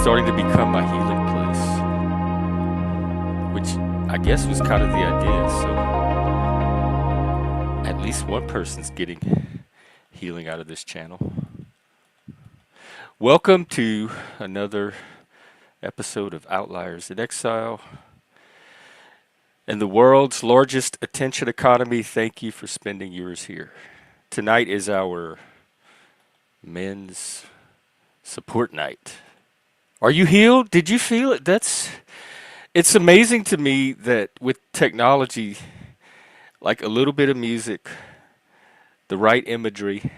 starting to become my healing place, which I guess was kind of the idea. So at least one person's getting healing out of this channel. Welcome to another episode of Outliers in Exile. In the world's largest attention economy, thank you for spending yours here. Tonight is our men's support night. Are you healed? Did you feel it? It's amazing to me that with technology, like a little bit of music, the right imagery,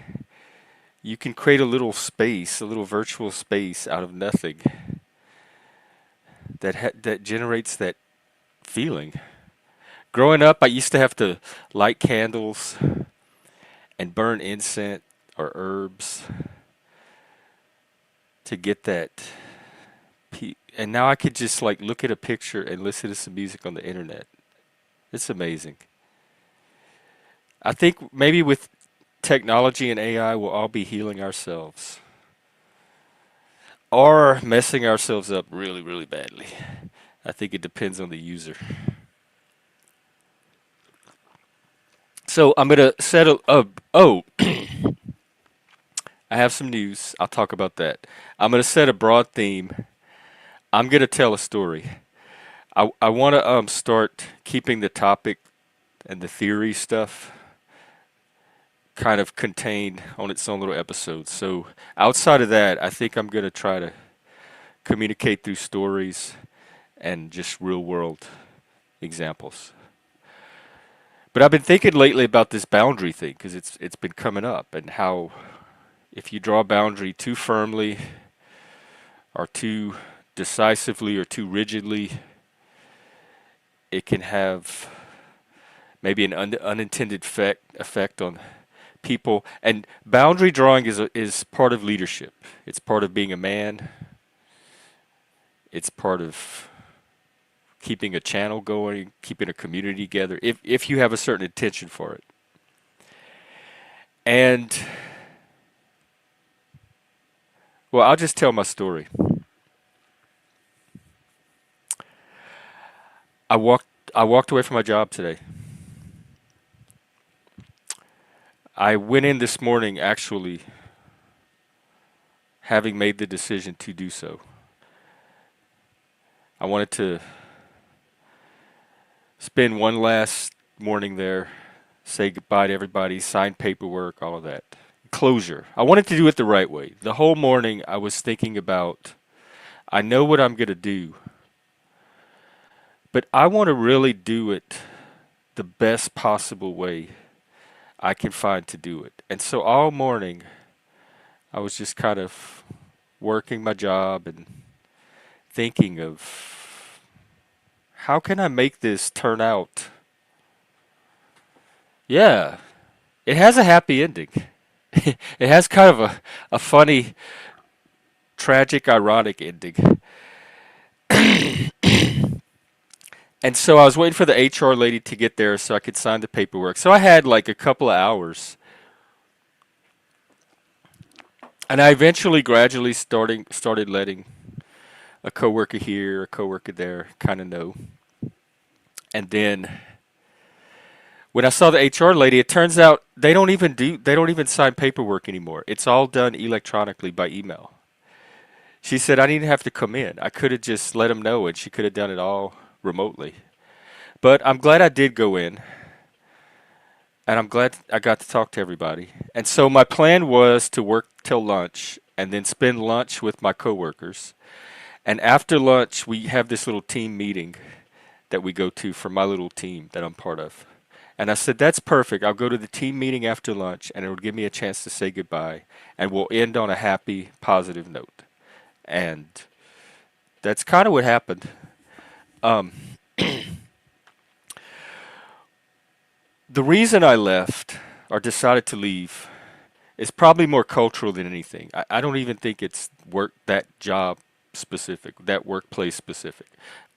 you can create a little space, a little virtual space out of nothing that generates that feeling. Growing up, I used to have to light candles and burn incense or herbs to get that. And now I could just like look at a picture and listen to some music on the internet. It's amazing. I think maybe with technology and AI, we'll all be healing ourselves or messing ourselves up really, really badly. I think it depends on the user. So I'm going to set I have some news. I'll talk about that. I'm going to set a broad theme. I'm going to tell a story. I want to start keeping the topic and the theory stuff kind of contained on its own little episodes. So outside of that, I think I'm going to try to communicate through stories and just real world examples. But I've been thinking lately about this boundary thing because it's been coming up, and how if you draw a boundary too firmly or too decisively or too rigidly, it can have maybe an unintended effect on people. And boundary drawing is part of leadership. It's part of being a man. It's part of keeping a channel going, keeping a community together, if you have a certain intention for it. And well, I'll just tell my story. I walked away from my job today. I went in this morning actually having made the decision to do so. I wanted to spend one last morning there, say goodbye to everybody, sign paperwork, all of that. Closure. I wanted to do it the right way. The whole morning I was thinking about, I know what I'm going to do, but I want to really do it the best possible way I can find to do it. And so all morning I was just kind of working my job and thinking of how can I make this turn out? Yeah, it has a happy ending. It has kind of a funny, tragic, ironic ending. And so I was waiting for the HR lady to get there so I could sign the paperwork. So I had like a couple of hours. And I eventually gradually started letting a coworker here, a coworker there kind of know. And then when I saw the HR lady, it turns out they don't even sign paperwork anymore. It's all done electronically by email. She said I didn't have to come in. I could have just let them know and she could have done it all remotely. But I'm glad I did go in. And I'm glad I got to talk to everybody. And so my plan was to work till lunch and then spend lunch with my coworkers. And after lunch, we have this little team meeting that we go to for my little team that I'm part of. And I said, that's perfect. I'll go to the team meeting after lunch and it'll give me a chance to say goodbye. And we'll end on a happy, positive note. And that's kind of what happened. The reason I left or decided to leave is probably more cultural than anything. I don't even think it's that job specific, that workplace specific.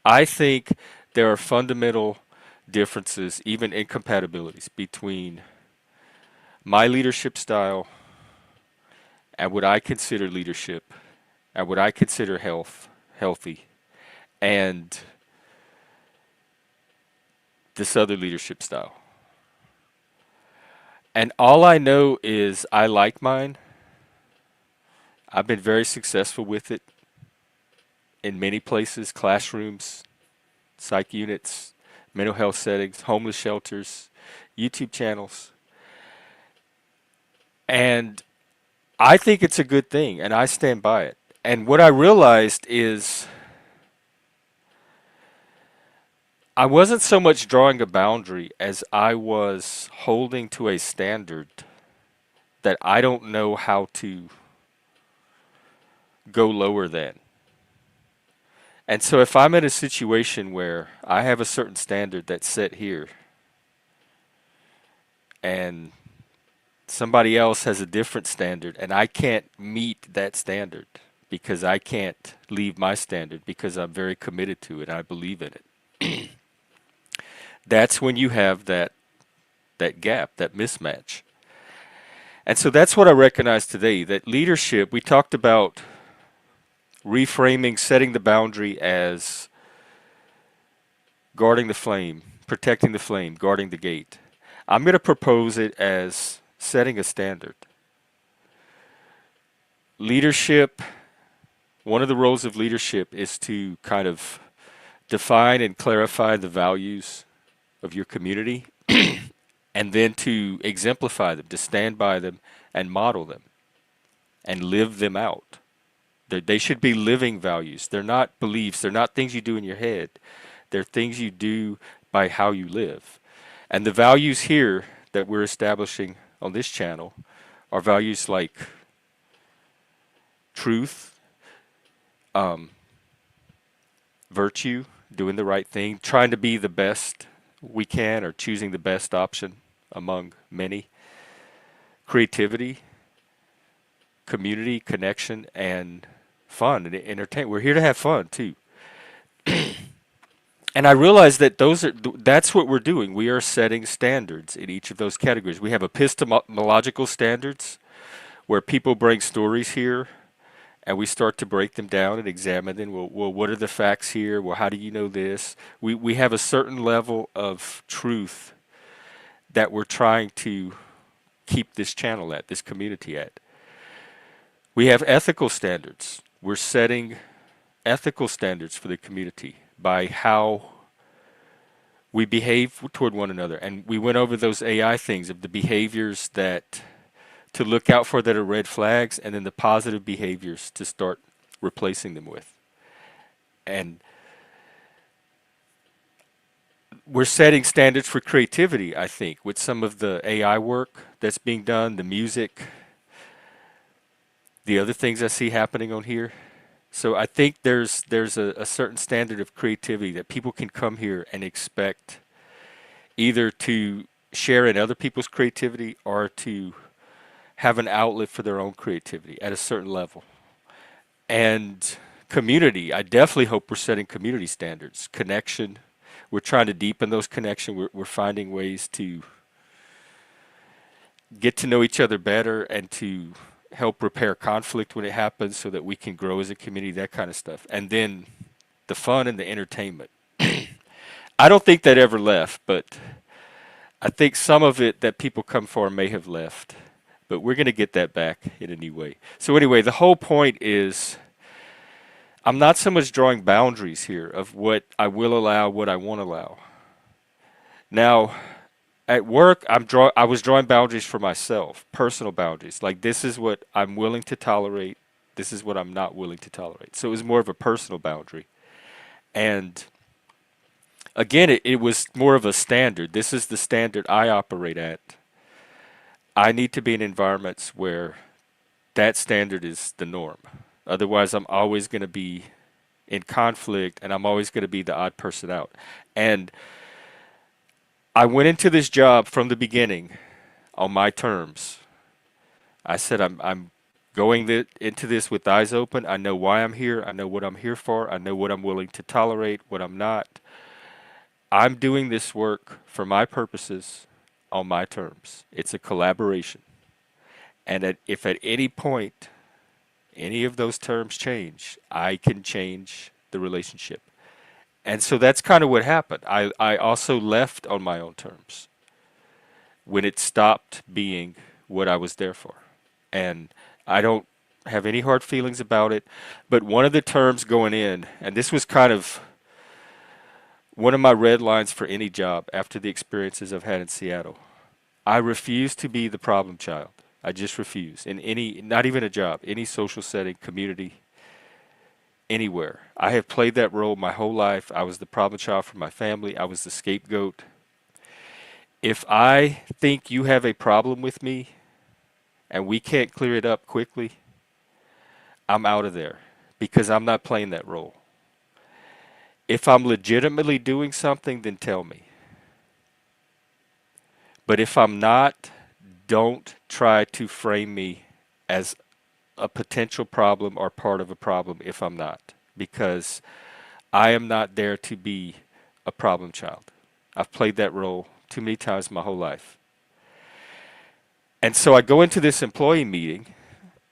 I think there are fundamental differences, even incompatibilities, between my leadership style and what I consider leadership and what I consider healthy, and this other leadership style. And all I know is I like mine. I've been very successful with it in many places, classrooms, psych units, mental health settings, homeless shelters, YouTube channels. And I think it's a good thing, and I stand by it. And what I realized is I wasn't so much drawing a boundary as I was holding to a standard that I don't know how to go lower than. And so if I'm in a situation where I have a certain standard that's set here and somebody else has a different standard and I can't meet that standard because I can't leave my standard because I'm very committed to it and I believe in it. That's when you have that gap, that mismatch. And so that's what I recognize today, that leadership, we talked about reframing, setting the boundary as guarding the flame, protecting the flame, guarding the gate. I'm going to propose it as setting a standard. Leadership, one of the roles of leadership is to kind of define and clarify the values of your community and then to exemplify them, to stand by them and model them and live them out. They should be living values. They're not beliefs. They're not things you do in your head. They're things you do by how you live. And the values here that we're establishing on this channel are values like truth, um, virtue, doing the right thing, trying to be the best we can or choosing the best option among many, creativity, community, connection, and fun and entertainment. We're here to have fun too. And I realize that that's what we're doing. We are setting standards in each of those categories. We have epistemological standards where people bring stories here and we start to break them down and examine them. Well, what are the facts here? Well, how do you know this? We have a certain level of truth that we're trying to keep this channel at, this community at. We have ethical standards. We're setting ethical standards for the community by how we behave toward one another. And we went over those AI things of the behaviors that to look out for that are red flags and then the positive behaviors to start replacing them with. And we're setting standards for creativity, I think, with some of the AI work that's being done, the music, the other things I see happening on here. So I think there's a certain standard of creativity that people can come here and expect either to share in other people's creativity or to have an outlet for their own creativity at a certain level. And community, I definitely hope we're setting community standards. Connection, we're trying to deepen those connections. We're finding ways to get to know each other better and to help repair conflict when it happens so that we can grow as a community, that kind of stuff. And then the fun and the entertainment. I don't think that ever left, but I think some of it that people come for may have left. But we're going to get that back in a new way. So anyway, the whole point is I'm not so much drawing boundaries here of what I will allow, what I won't allow. Now, at work, I was drawing boundaries for myself, personal boundaries. Like this is what I'm willing to tolerate. This is what I'm not willing to tolerate. So it was more of a personal boundary. And again, it was more of a standard. This is the standard I operate at. I need to be in environments where that standard is the norm. Otherwise, I'm always going to be in conflict and I'm always going to be the odd person out. And I went into this job from the beginning on my terms. I said, I'm going into this with eyes open. I know why I'm here. I know what I'm here for. I know what I'm willing to tolerate, what I'm not. I'm doing this work for my purposes on my terms. It's a collaboration. And if at any point Any of those terms change, I can change the relationship. And so that's kind of what happened. I also left on my own terms when it stopped being what I was there for. And I don't have any hard feelings about it. But one of the terms going in, and this was kind of one of my red lines for any job after the experiences I've had in Seattle, I refuse to be the problem child. I just refuse. In any, not even a job, any social setting, community, anywhere. I have played that role my whole life. I was the problem child for my family. I was the scapegoat. If I think you have a problem with me and we can't clear it up quickly, I'm out of there because I'm not playing that role. If I'm legitimately doing something, then tell me. But if I'm not, don't try to frame me as a potential problem or part of a problem if I'm not, because I am not there to be a problem child. I've played that role too many times my whole life. And so I go into this employee meeting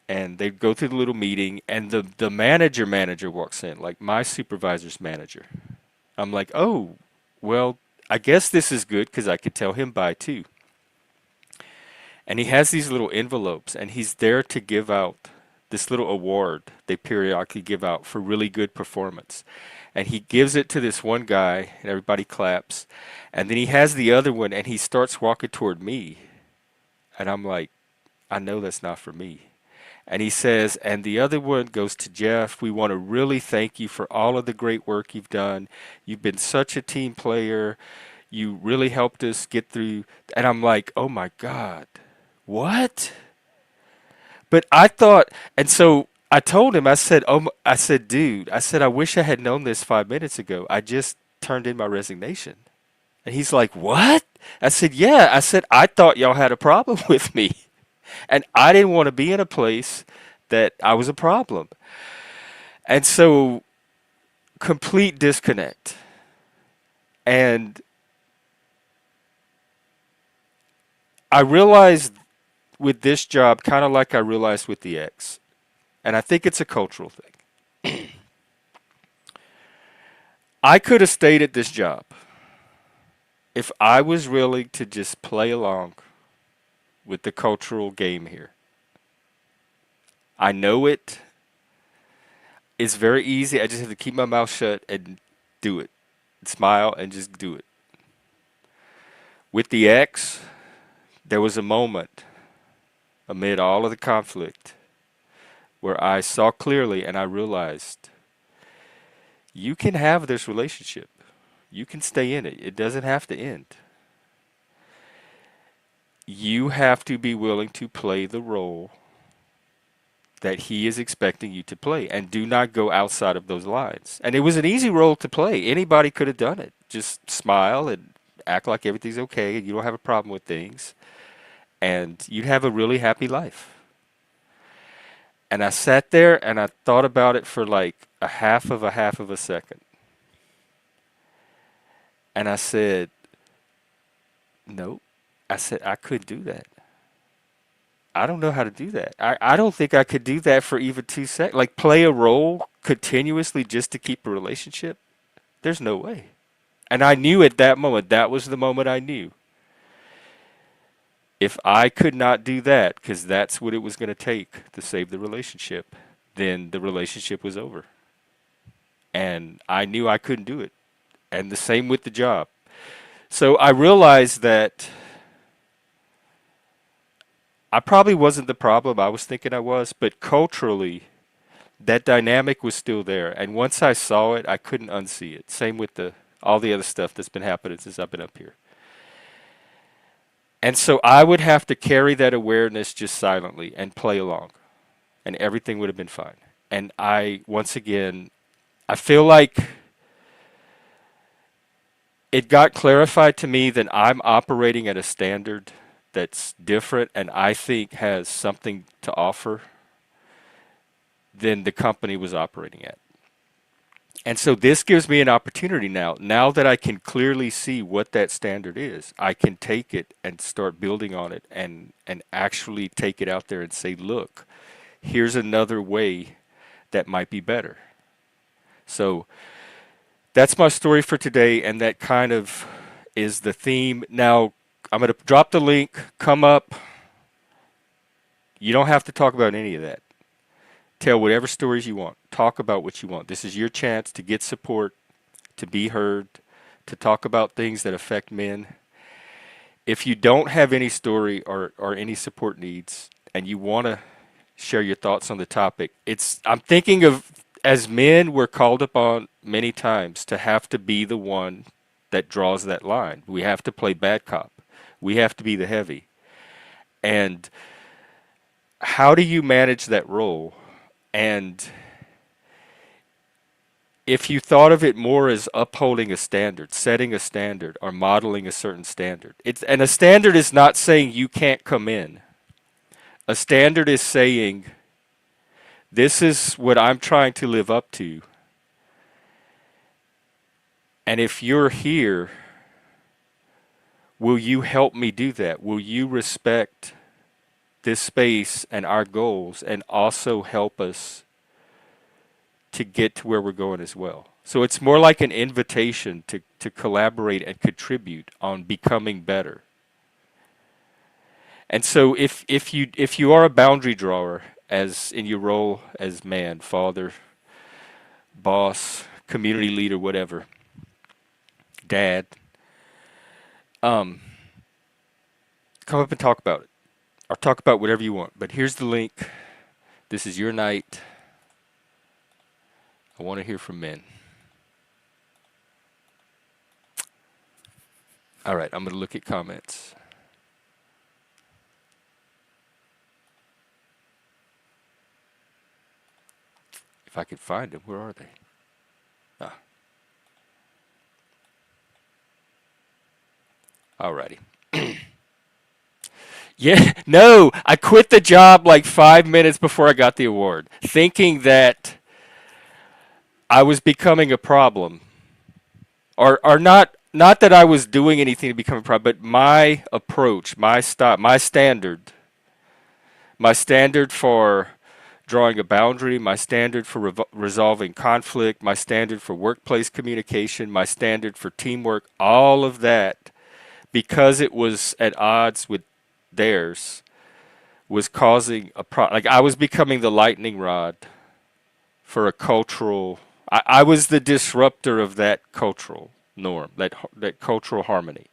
and they go through the little meeting and the manager walks in, like my supervisor's manager. I'm like, oh, well, I guess this is good because I could tell him bye too. And he has these little envelopes and he's there to give out this little award they periodically give out for really good performance. And he gives it to this one guy and everybody claps. And then he has the other one and he starts walking toward me. And I'm like, I know that's not for me. And he says, and the other one goes to Jeff. We want to really thank you for all of the great work you've done. You've been such a team player. You really helped us get through. And I'm like, oh my God, what? But I thought, and so I told him, I said, I said, dude, I said, I wish I had known this 5 minutes ago. I just turned in my resignation. And he's like, what? I said, yeah. I said, I thought y'all had a problem with me. And I didn't want to be in a place that I was a problem. And so, complete disconnect. And I realized with this job, kind of like I realized with the ex, and I think it's a cultural thing. I could have stayed at this job if I was willing to just play along with the cultural game here. I know it. It's very easy. I just have to keep my mouth shut and do it. Smile and just do it. With the ex, there was a moment amid all of the conflict where I saw clearly and I realized you can have this relationship. You can stay in it. It doesn't have to end. You have to be willing to play the role that he is expecting you to play and do not go outside of those lines. And it was an easy role to play. Anybody could have done it. Just smile and act like everything's okay and you don't have a problem with things. And you'd have a really happy life. And I sat there and I thought about it for like a half of a second. And I said, nope. I said, I couldn't do that. I don't know how to do that. I don't think I could do that for even 2 seconds. Like play a role continuously just to keep a relationship. There's no way. And I knew at that moment, that was the moment I knew. If I could not do that, because that's what it was going to take to save the relationship, then the relationship was over. And I knew I couldn't do it. And the same with the job. So I realized that I probably wasn't the problem I was thinking I was, but culturally, that dynamic was still there. And once I saw it, I couldn't unsee it. Same with all the other stuff that's been happening since I've been up here. And so I would have to carry that awareness just silently and play along, and everything would have been fine. And once again, I feel like it got clarified to me that I'm operating at a standard that's different and I think has something to offer than the company was operating at. And so this gives me an opportunity now that I can clearly see what that standard is, I can take it and start building on it and actually take it out there and say, look, Here's another way that might be better. So that's my story for today, and that kind of is the theme. Now, I'm going to drop the link, come up. You don't have to talk about any of that. Tell whatever stories you want. Talk about what you want. This is your chance to get support, to be heard, to talk about things that affect men. If you don't have any story or any support needs and you want to share your thoughts on the topic, I'm thinking of, as men, we're called upon many times to have to be the one that draws that line. We have to play bad cop. We have to be the heavy. And how do you manage that role? And if you thought of it more as upholding a standard, setting a standard, or modeling a certain standard, and a standard is not saying you can't come in. A standard is saying, this is what I'm trying to live up to. And if you're here, will you help me do that? Will you respect this space and our goals and also help us to get to where we're going as well? So it's more like an invitation to collaborate and contribute on becoming better. And so if you are a boundary drawer, as in your role as man, father, boss, community leader, whatever, dad, um, come up and talk about it, or talk about whatever you want. But here's the link. This is your night. I want to hear from men. All right, I'm going to look at comments. If I could find them, where are they? Ah, alrighty. Yeah, no, I quit the job like 5 minutes before I got the award, thinking that I was becoming a problem, or not that I was doing anything to become a problem, but my approach, my style, my standard for drawing a boundary, my standard for resolving conflict, my standard for workplace communication, my standard for teamwork, all of that, because it was at odds with theirs, was causing a problem. Like, I was becoming the lightning rod for a cultural. I was the disruptor of that cultural norm, that cultural harmony.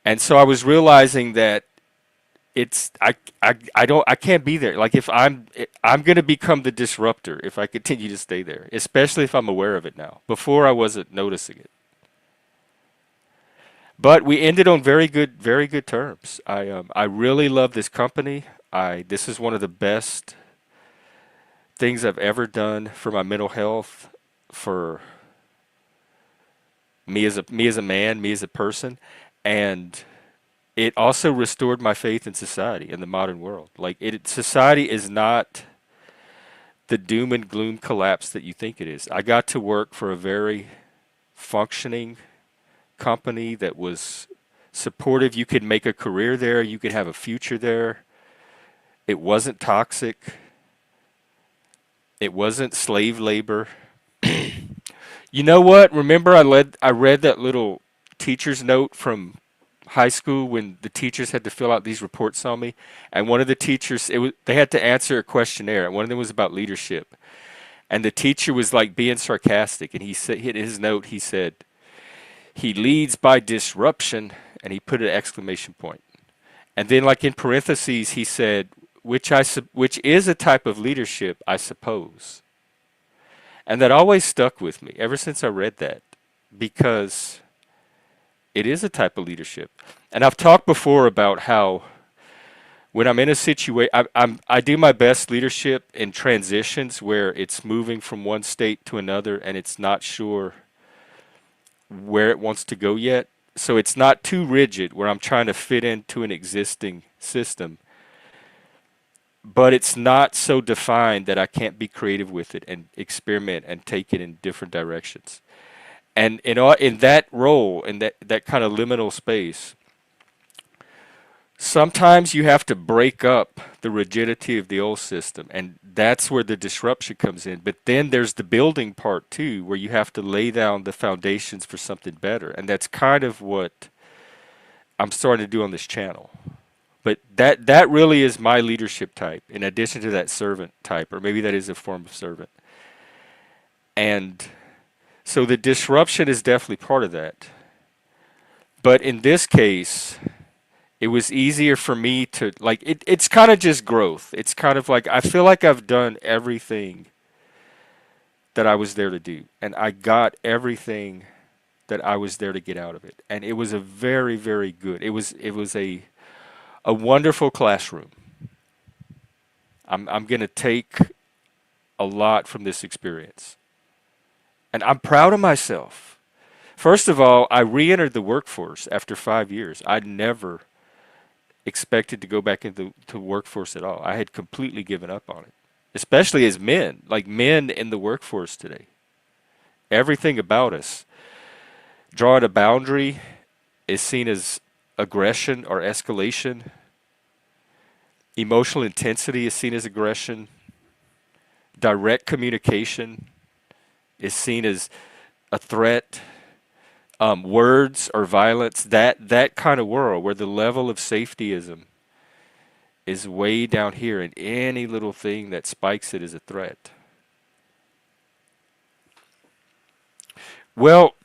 And so I was realizing that I can't be there. Like, if I'm going to become the disruptor if I continue to stay there, especially if I'm aware of it now. Before, I wasn't noticing it. But we ended on very good terms. I really love this company. This is one of the best things I've ever done for my mental health, for me as a man, me as a person, and it also restored my faith in society, in the modern world. Like, society is not the doom and gloom collapse that you think it is. I got to work for a very functioning company that was supportive. You could make a career there. You could have a future there. It wasn't toxic. It wasn't slave labor. You know what? Remember, I read that little teacher's note from high school when the teachers had to fill out these reports on me, and one of the teachers, they had to answer a questionnaire. One of them was about leadership, and the teacher was like being sarcastic, and he said, hit his note, he said, he leads by disruption, and he put an exclamation point. And then, like, in parentheses, he said, which is a type of leadership, I suppose. And that always stuck with me ever since I read that, because it is a type of leadership. And I've talked before about how when I'm in a situation, I do my best leadership in transitions where it's moving from one state to another and it's not sure where it wants to go yet. So it's not too rigid where I'm trying to fit into an existing system, but it's not so defined that I can't be creative with it and experiment and take it in different directions. And in that role, in that kind of liminal space, Sometimes you have to break up the rigidity of the old system, and that's where the disruption comes in. But then there's the building part too, where you have to lay down the foundations for something better. And that's kind of what I'm starting to do on this channel. But that really is my leadership type, in addition to that servant type, or maybe that is a form of servant. And so the disruption is definitely part of that. But in this case, it was easier for me to it's kind of just growth. It's kind of like I feel like I've done everything that I was there to do, and I got everything that I was there to get out of it. And it was a very, very good. It was a wonderful classroom. I'm going to take a lot from this experience. And I'm proud of myself. First of all, I re-entered the workforce after 5 years. I'd never expected to go back into the workforce at all. I had completely given up on it, especially as men, like men in the workforce today. Everything about us, drawing a boundary is seen as aggression or escalation. Emotional intensity is seen as aggression. Direct communication is seen as a threat. Words or violence, that kind of world where the level of safetyism is way down here, and any little thing that spikes it is a threat. Well,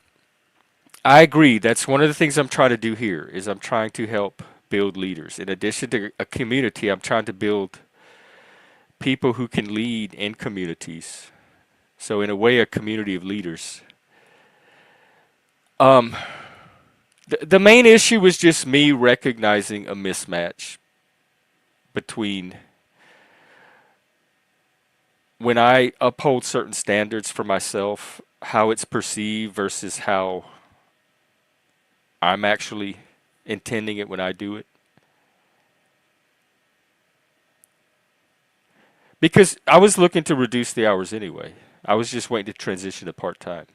I agree. That's one of the things I'm trying to do here is I'm trying to help build leaders. In addition to a community, I'm trying to build people who can lead in communities. So in a way, a community of leaders. Um, the main issue was just me recognizing a mismatch between when I uphold certain standards for myself, how it's perceived versus how I'm actually intending it when I do it. Because I was looking to reduce the hours anyway. I was just waiting to transition to part time.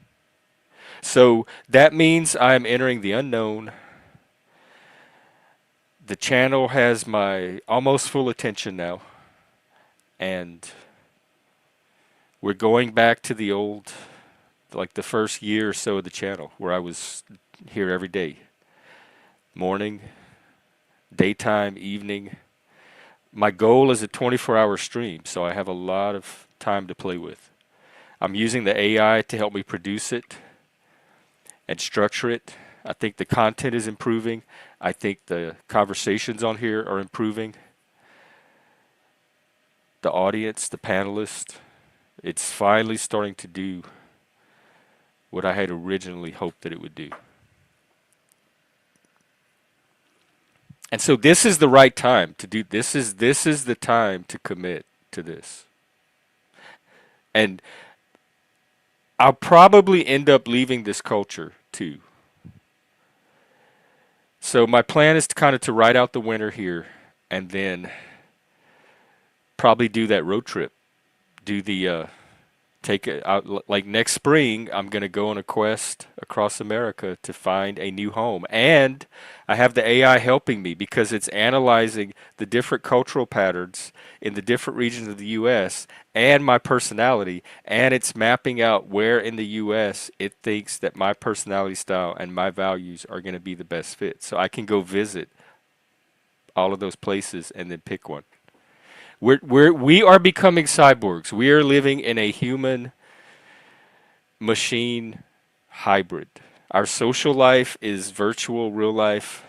So that means I'm entering the unknown. The channel has my almost full attention now. And we're going back to the old, like the first year or so of the channel, where I was here every day. Morning, daytime, evening. My goal is a 24-hour stream, so I have a lot of time to play with. I'm using the AI to help me produce it and structure it. I think the content is improving. I think the conversations on here are improving. The audience, the panelists, it's finally starting to do what I had originally hoped that it would do. And so this is the right time to do this is the time to commit to this. And I'll probably end up leaving this culture too. So my plan is to kind of to ride out the winter here and then probably do that road trip. Do the take it out like next spring. I'm going to go on a quest across America to find a new home, and I have the AI helping me because it's analyzing the different cultural patterns in the different regions of the U.S. and my personality, and it's mapping out where in the U.S. it thinks that my personality style and my values are going to be the best fit. So I can go visit all of those places and then pick one. We are becoming cyborgs. We are living in a human machine hybrid. Our social life is virtual real life.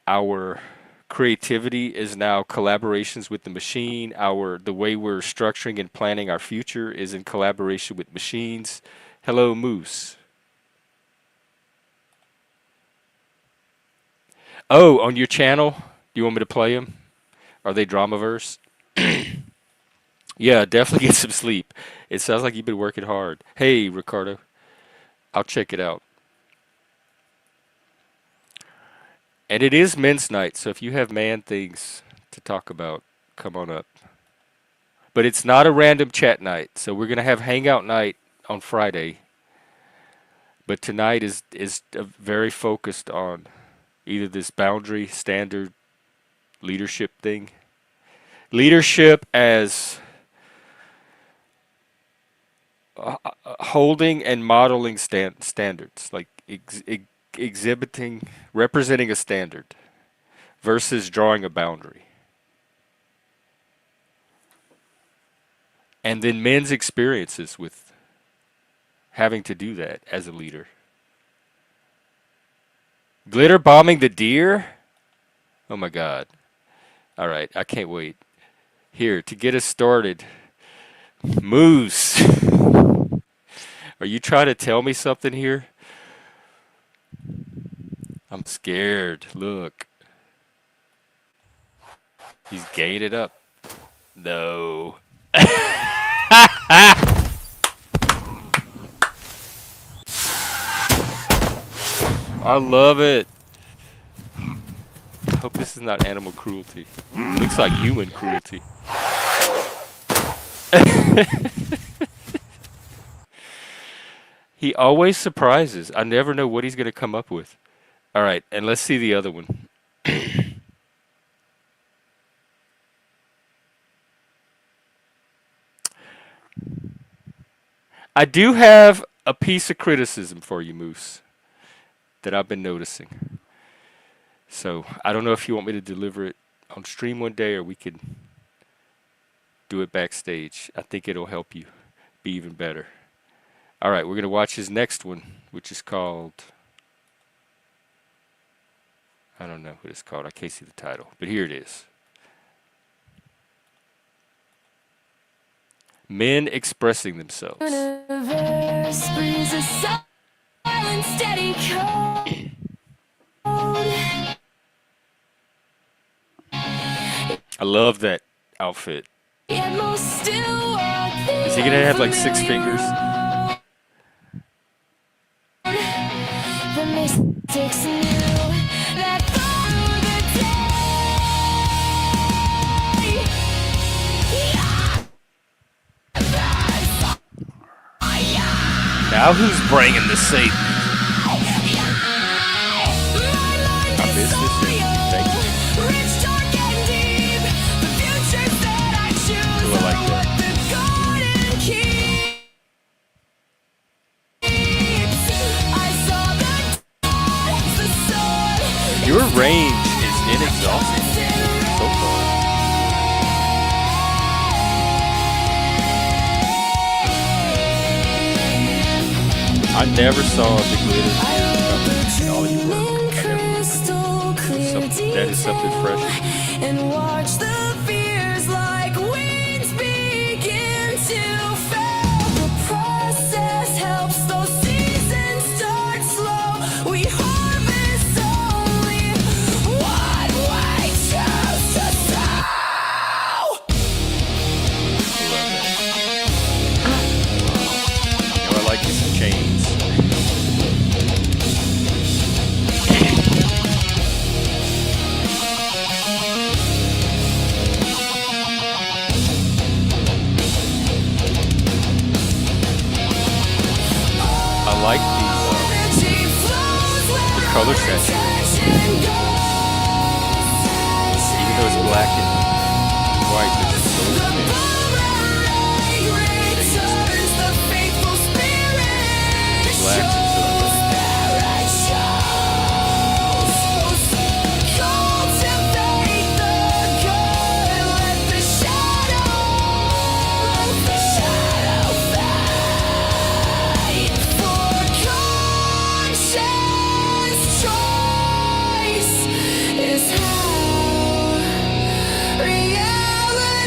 Our creativity is now collaborations with the machine. The way we're structuring and planning our future is in collaboration with machines. Hello, Moose. Oh, on your channel? Do you want me to play them? Are they Dramaverse? Yeah, definitely get some sleep. It sounds like you've been working hard. Hey, Ricardo, I'll check it out. And it is men's night, so if you have man things to talk about, come on up. But it's not a random chat night, so we're gonna have hangout night on Friday. But tonight is very focused on Either this boundary, standard, leadership thing. Leadership as holding and modeling standards, like exhibiting, representing a standard versus drawing a boundary. And then men's experiences with having to do that as a leader. Glitter bombing the deer? Oh my God. All right, I can't wait. Here, to get us started, Moose. Are you trying to tell me something here? I'm scared. Look, he's gated up. No. I love it. Hope this is not animal cruelty. Looks like human cruelty. He always surprises. I never know what he's going to come up with. All right, and let's see the other one. I do have a piece of criticism for you, Moose, that I've been noticing. So I don't know if you want me to deliver it on stream one day or we could do it backstage. I think it'll help you be even better. All right, we're going to watch his next one, which is called, I don't know what it's called. I can't see the title, but here it is. Men expressing themselves. Universe breathes a silent, steady code. I love that outfit. Yet most still walk Is he going to have like 6 fingers? the mystics knew that through the Now who's bringing the Satan? I missed this thing. Thank you. rich, dark, and deep, the futures that I choose Ooh, I like are that. what the garden keeps. I saw the dawn, the sun. Your range is inexhaustible so far. I never saw the glitter coming in all your work. I never. That is something fresh. And watch the fears like winds begin to fail. The process helps those seasons start slow. We harvest only what we choose to sow. I love that. I like these chains. I like the color saturation. Even though it's black and white, there's a silver tint. Blacks and silver.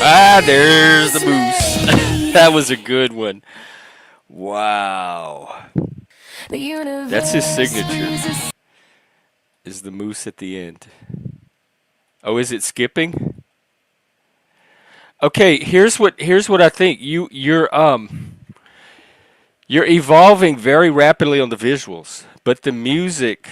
Ah, there's the moose. That was a good one. Wow. That's his signature. Is the moose at the end. Oh, is it skipping? Okay, here's what I think. You're evolving very rapidly on the visuals, but the music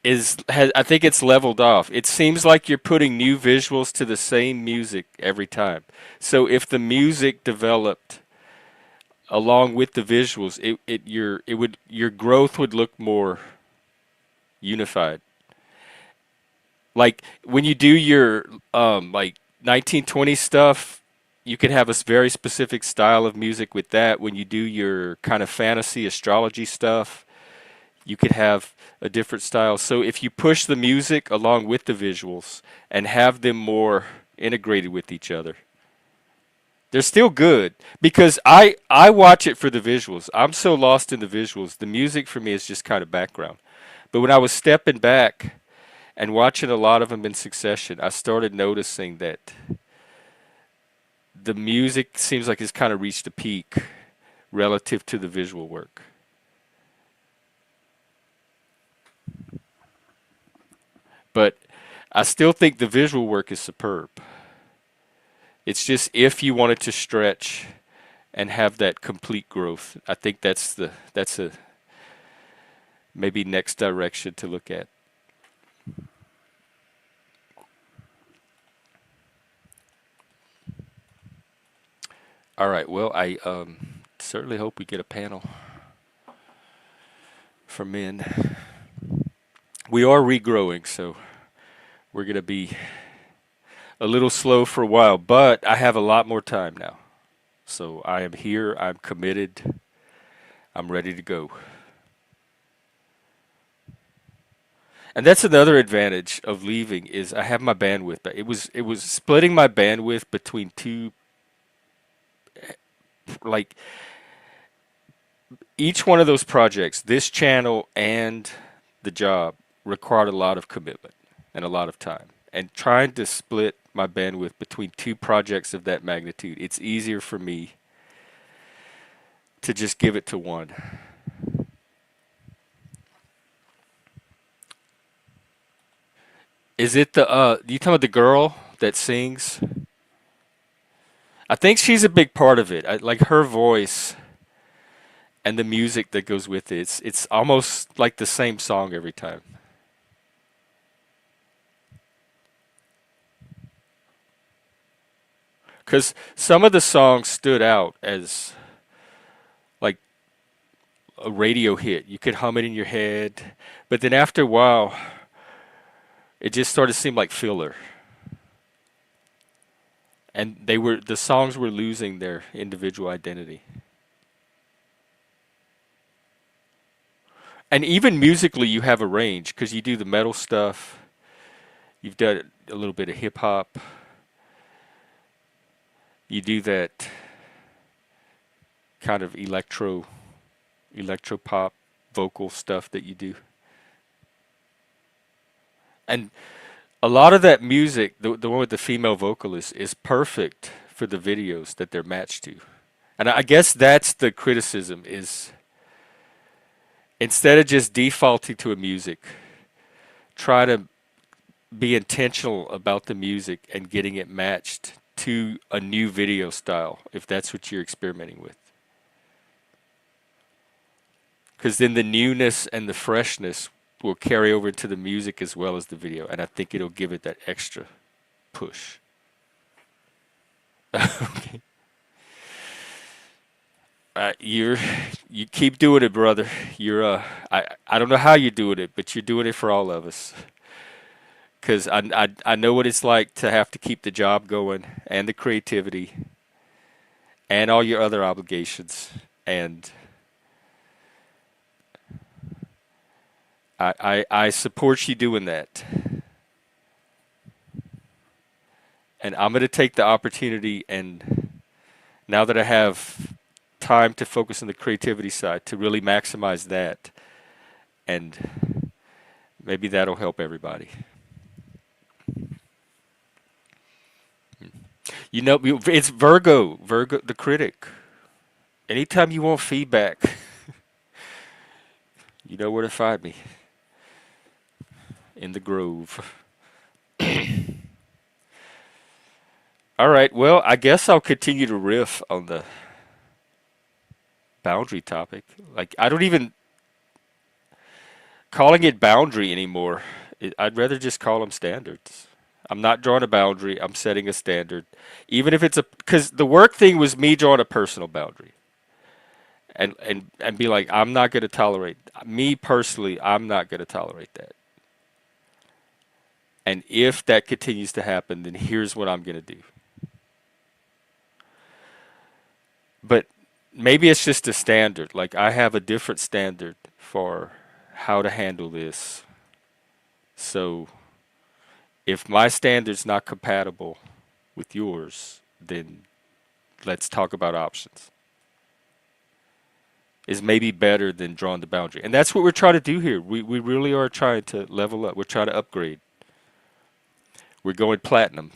I think it's leveled off. It seems like you're putting new visuals to the same music every time. So if the music developed along with the visuals, your growth would look more unified. Like when you do your like 1920 stuff, you can have a very specific style of music with that. When you do your kind of fantasy astrology stuff, you could have a different style. So if you push the music along with the visuals and have them more integrated with each other, they're still good because I watch it for the visuals. I'm so lost in the visuals. The music for me is just kind of background. But when I was stepping back and watching a lot of them in succession, I started noticing that the music seems like it's kind of reached a peak relative to the visual work. But I still think the visual work is superb. It's just if you wanted to stretch and have that complete growth, I think that's a maybe next direction to look at. All right. Well, I certainly hope we get a panel for men. We are regrowing, so we're gonna be a little slow for a while, but I have a lot more time now. So I am here, I'm committed, I'm ready to go. And that's another advantage of leaving is I have my bandwidth. But it was splitting my bandwidth between two, like each one of those projects, this channel and the job required a lot of commitment and a lot of time. And trying to split my bandwidth between two projects of that magnitude, it's easier for me to just give it to one. Is it the you talking about the girl that sings? I think she's a big part of it. Like her voice and the music that goes with it. It's almost like the same song every time. Cuz some of the songs stood out as like a radio hit. You could hum it in your head, but then after a while it just started to seem like filler. And the songs were losing their individual identity. And even musically, you have a range because you do the metal stuff. You've done a little bit of hip hop. You do that kind of electro pop vocal stuff that you do. And a lot of that music, the one with the female vocalist, is perfect for the videos that they're matched to. And I guess that's the criticism is instead of just defaulting to a music, try to be intentional about the music and getting it matched to a new video style if that's what you're experimenting with. Because then the newness and the freshness will carry over into the music as well as the video, and I think it'll give it that extra push. Okay. You're you keep doing it, brother. I don't know how you're doing it, but you're doing it for all of us. Because I know what it's like to have to keep the job going and the creativity and all your other obligations. And I support you doing that. And I'm going to take the opportunity and now that I have time to focus on the creativity side to really maximize that. And maybe that'll help everybody. You know, it's Virgo the critic. Anytime you want feedback, you know where to find me in the grove. All right, well, I guess I'll continue to riff on the boundary topic. Like, I don't even calling it boundary anymore. I'd rather just call them standards. I'm not drawing a boundary, I'm setting a standard. Even if it's a, because the work thing was me drawing a personal boundary. and be like, I'm not going to tolerate, me personally, I'm not going to tolerate that. And if that continues to happen, then here's what I'm going to do. But maybe it's just a standard. Like I have a different standard for how to handle this. So if my standard's not compatible with yours, then let's talk about options. Is maybe better than drawing the boundary. And that's what we're trying to do here. We really are trying to level up. We're trying to upgrade. We're going platinum.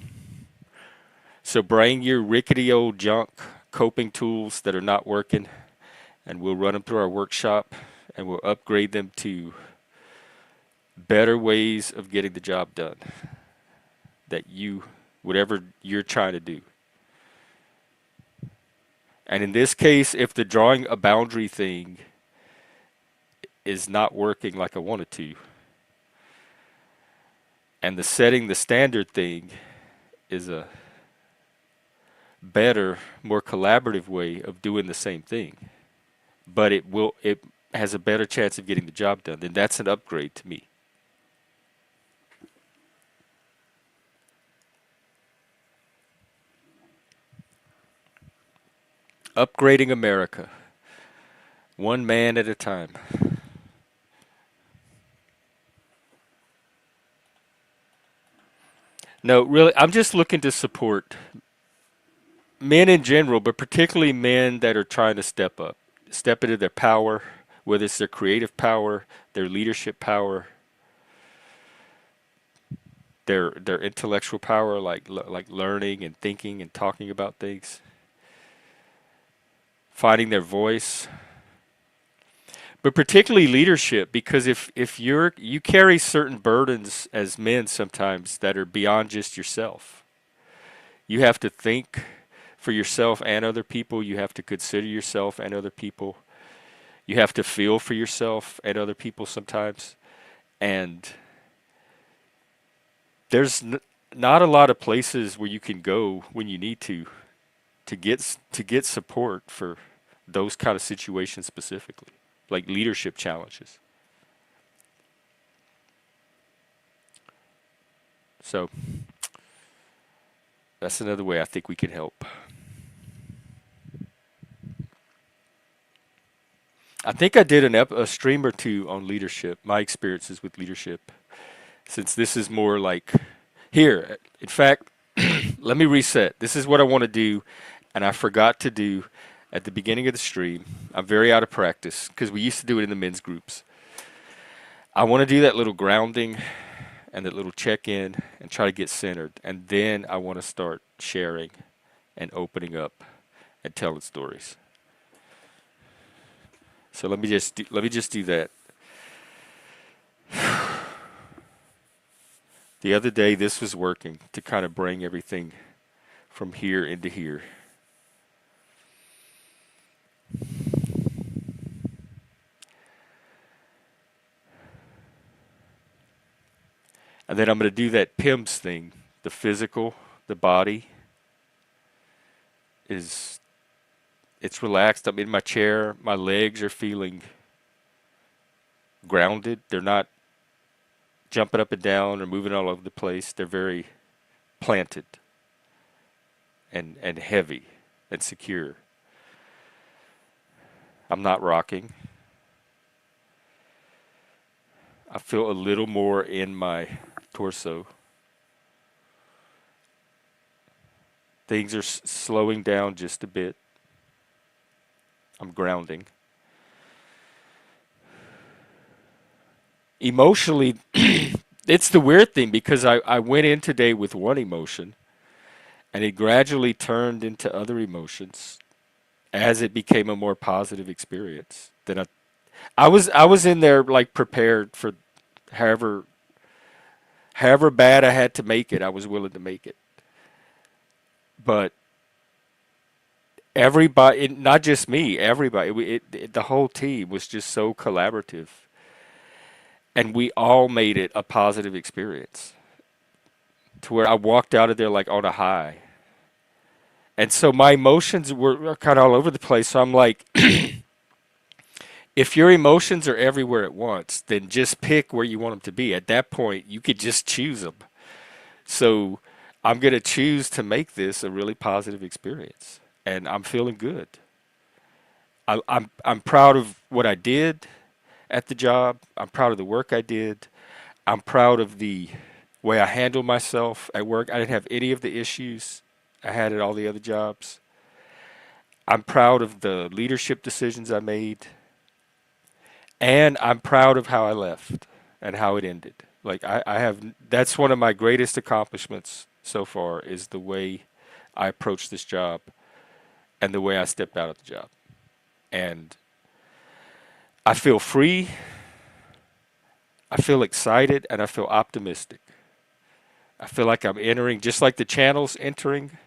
So bring your rickety old junk coping tools that are not working, and we'll run them through our workshop, and we'll upgrade them to better ways of getting the job done that you, whatever you're trying to do. And in this case, if the drawing a boundary thing is not working like I want it to, and the setting the standard thing is a better, more collaborative way of doing the same thing, but it has a better chance of getting the job done, then that's an upgrade to me. Upgrading America, one man at a time. No, really, I'm just looking to support men in general, but particularly men that are trying to step up, step into their power, whether it's their creative power, their leadership power, their intellectual power, like learning and thinking and talking about things, finding their voice, but particularly leadership, because if you carry certain burdens as men sometimes that are beyond just yourself. You have to think for yourself and other people. You have to consider yourself and other people. You have to feel for yourself and other people sometimes. And there's not a lot of places where you can go when you need to get support for those kind of situations specifically, like leadership challenges. So that's another way I think we can help. I think I did a stream or two on leadership, my experiences with leadership, since this is more like here. In fact, let me reset. This is what I want to do, and I forgot to do at the beginning of the stream. I'm very out of practice because we used to do it in the men's groups. I want to do that little grounding and that little check in and try to get centered. And then I want to start sharing and opening up and telling stories. So let me just do that. The other day this was working to kind of bring everything from here into here. And then I'm going to do that PIMS thing, the physical, the body is it's relaxed. I'm in my chair. My legs are feeling grounded. They're not jumping up and down or moving all over the place. They're very planted and heavy and secure. I'm not rocking. I feel a little more in my torso. Things are slowing down just a bit. I'm grounding. Emotionally, it's the weird thing because I went in today with one emotion and it gradually turned into other emotions as it became a more positive experience. Then I was in there like prepared for however however bad I had to make it, I was willing to make it. But everybody, not just me, everybody, the whole team was just so collaborative, and we all made it a positive experience to where I walked out of there like on a high. And so my emotions were kind of all over the place. So I'm like, If your emotions are everywhere at once, then just pick where you want them to be. At that point, you could just choose them. So I'm going to choose to make this a really positive experience. And I'm feeling good. I'm proud of what I did at the job. I'm proud of the work I did. I'm proud of the way I handled myself at work. I didn't have any of the issues I had at all the other jobs. I'm proud of the leadership decisions I made. And I'm proud of how I left and how it ended. Like I have, that's one of my greatest accomplishments so far is the way I approached this job and the way I stepped out of the job. And I feel free, I feel excited, and I feel optimistic. I feel like I'm entering, just like the channel's entering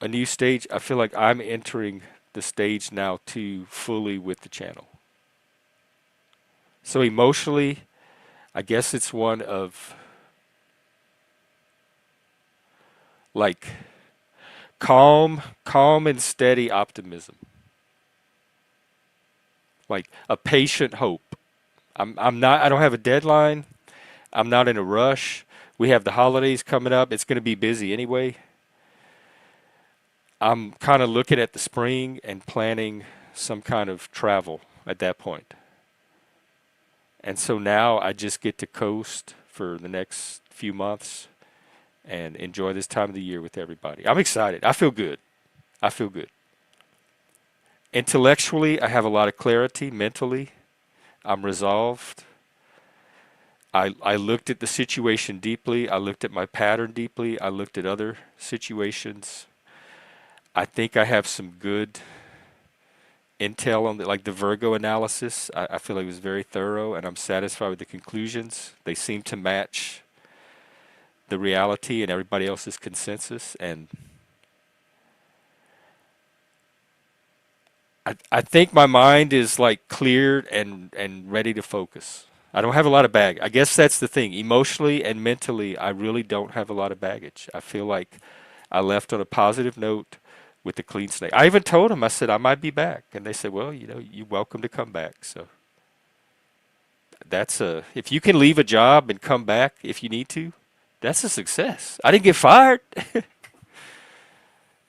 a new stage, I feel like I'm entering the stage now too fully with the channel. So emotionally, I guess it's one of like calm and steady optimism, like a patient hope. I'm not. I don't have a deadline. I'm not in a rush. We have the holidays coming up. It's going to be busy anyway. I'm kind of looking at the spring and planning some kind of travel at that point. And so now I just get to coast for the next few months and enjoy this time of the year with everybody. I'm excited. I feel good. I feel good. Intellectually, I have a lot of clarity. Mentally, I'm resolved. I looked at the situation deeply. I looked at my pattern deeply. I looked at other situations. I think I have some good intel on like the Virgo analysis. I feel like it was very thorough, and I'm satisfied with the conclusions. They seem to match the reality and everybody else's consensus. And I think my mind is like cleared and ready to focus. I don't have a lot of I guess that's the thing. Emotionally and mentally, I really don't have a lot of baggage. I feel like I left on a positive note with a clean slate. I even told them, I said, I might be back. And they said, well, you're welcome to come back. So if you can leave a job and come back if you need to, that's a success. I didn't get fired.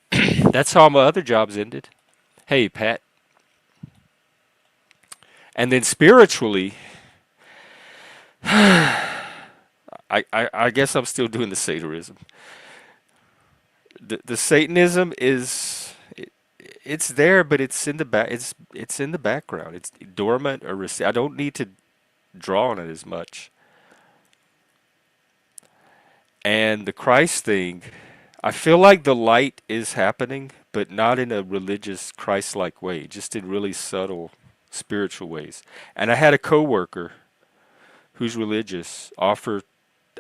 That's how my other jobs ended. Hey, Pat. And then spiritually, I guess I'm still doing the Satanism. The Satanism is it's there, but it's in the back. It's in the background. It's dormant or I don't need to draw on it as much. And the Christ thing, I feel like the light is happening, but not in a religious Christ-like way, just in really subtle spiritual ways. And I had a coworker who's religious offer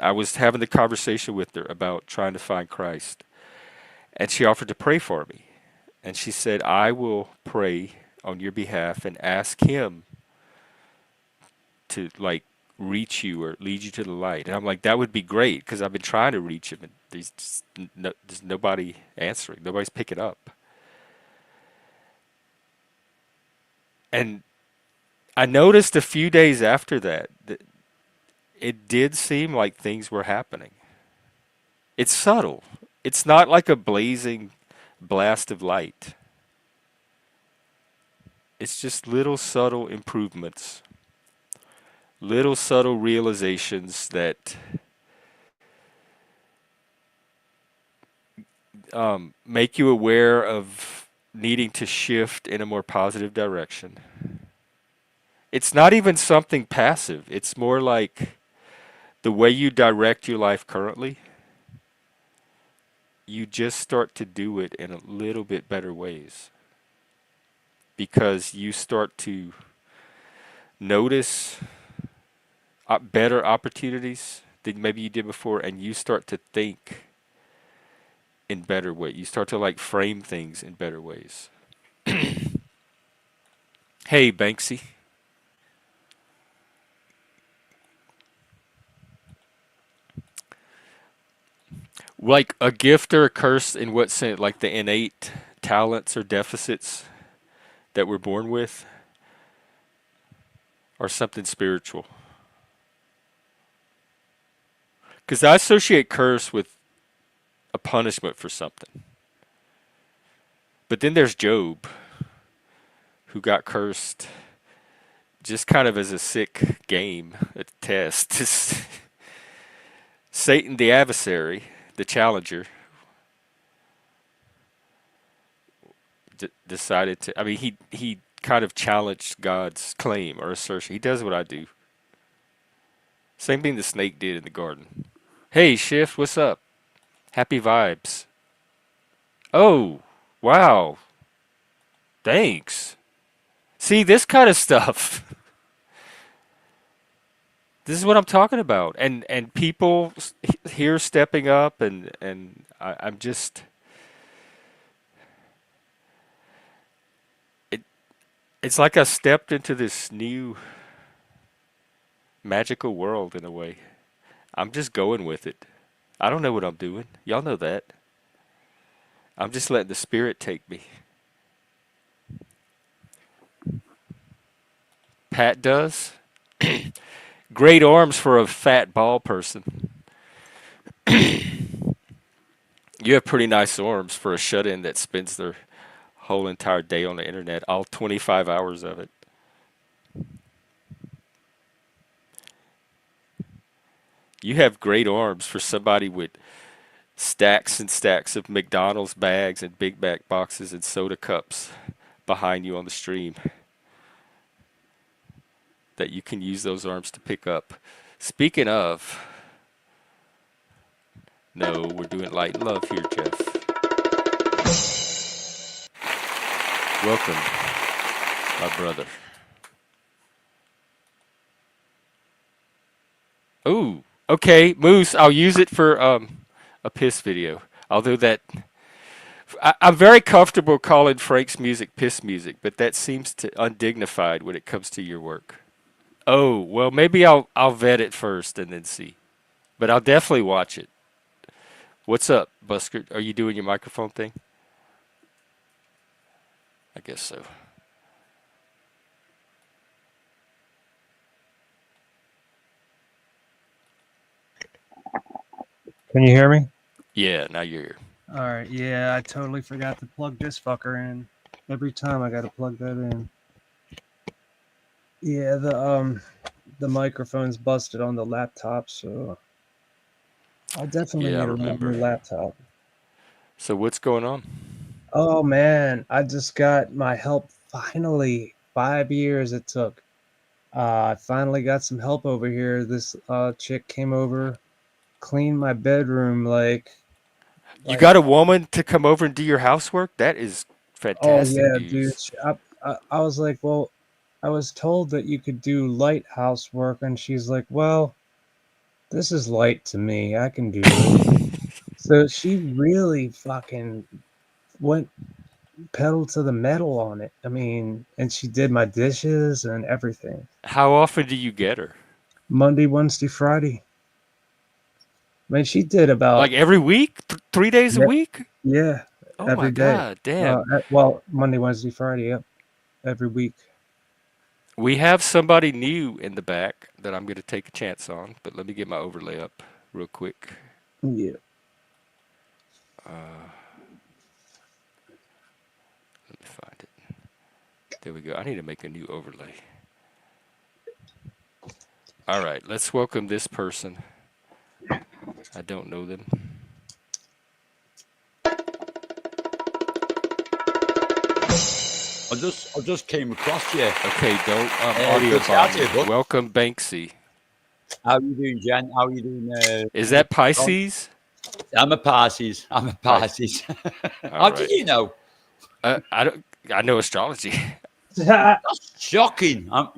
I was having the conversation with her about trying to find Christ, and she offered to pray for me. And she said, "I will pray on your behalf and ask him to like reach you or lead you to the light." And I'm like, "That would be great because I've been trying to reach him and there's nobody answering. Nobody's picking up." And I noticed a few days after that it did seem like things were happening. It's subtle. It's not like a blazing blast of light. It's just little subtle improvements, little subtle realizations that make you aware of needing to shift in a more positive direction. It's not even something passive. It's more like the way you direct your life currently, you just start to do it in a little bit better ways because you start to notice better opportunities than maybe you did before, and you start to think in better ways. You start to like frame things in better ways. Hey, Banksy. Like a gift or a curse in what sense? Like the innate talents or deficits that we're born with? or something spiritual? Because I associate curse with a punishment for something. But then there's Job, who got cursed just kind of as a sick game, a test. Satan, the adversary, the challenger, decided to. I mean, he kind of challenged God's claim or assertion. He does what I do. Same thing the snake did in the garden. Hey, Shift, what's up? Happy vibes. Oh, wow. Thanks. See, this kind of stuff. This is what I'm talking about. And people here stepping up, and I'm just it. It's like I stepped into this new magical world in a way. I'm just going with it. I don't know what I'm doing. Y'all know that. I'm just letting the spirit take me. Pat does. Great arms for a fat ball person. You have pretty nice arms for a shut-in that spends their whole entire day on the internet, all 25 hours of it. You have great arms for somebody with stacks and stacks of McDonald's bags and Big Mac boxes and soda cups behind you on the stream that you can use those arms to pick up. Speaking of, no, we're doing light and love here, Jeff. Welcome, my brother. Ooh, okay, Moose, I'll use it for a piss video. Although that I'm very comfortable calling Frank's music piss music, but that seems to undignified when it comes to your work. Oh, well, maybe I'll vet it first and then see. But I'll definitely watch it. What's up, Busker? Are you doing your microphone thing? I guess so. Can you hear me? Yeah, now you're here. All right. Yeah, I totally forgot to plug this fucker in. Every time I got to plug that in. Yeah, the microphone's busted on the laptop, so I definitely Yeah, I need a remember. new laptop. So what's going on? Oh man, I just got my help finally. 5 years it took. I finally got some help over here. This chick came over, cleaned my bedroom You like got a woman to come over and do your housework? That is oh fantastic yeah, dude. news. I was like, well, I was told that you could do light housework, and she's like, well, this is light to me. I can do this. So she really fucking went pedal to the metal on it. I mean, and she did my dishes and everything. How often do you get her? Monday, Wednesday, Friday. I mean, she did Like about every week? 3 days a yeah, week? yeah, Oh my every day. God, damn. Well, Monday, Wednesday, Friday, yep, every week. We have somebody new in the back that I'm going to take a chance on, but let me get my overlay up real quick. Yeah. Let me find it. There we go. I need to make a new overlay. All right, let's welcome this person. I don't know them. I just came across you. Okay, don't audio Good to have you, bomb me. bud. Welcome, Banksy. How you doing, Jen? How you doing? Is that Pisces? I'm a Pisces. I'm a Right. Pisces. How All did right. you know? I don't. I know astrology. That's shocking. I'm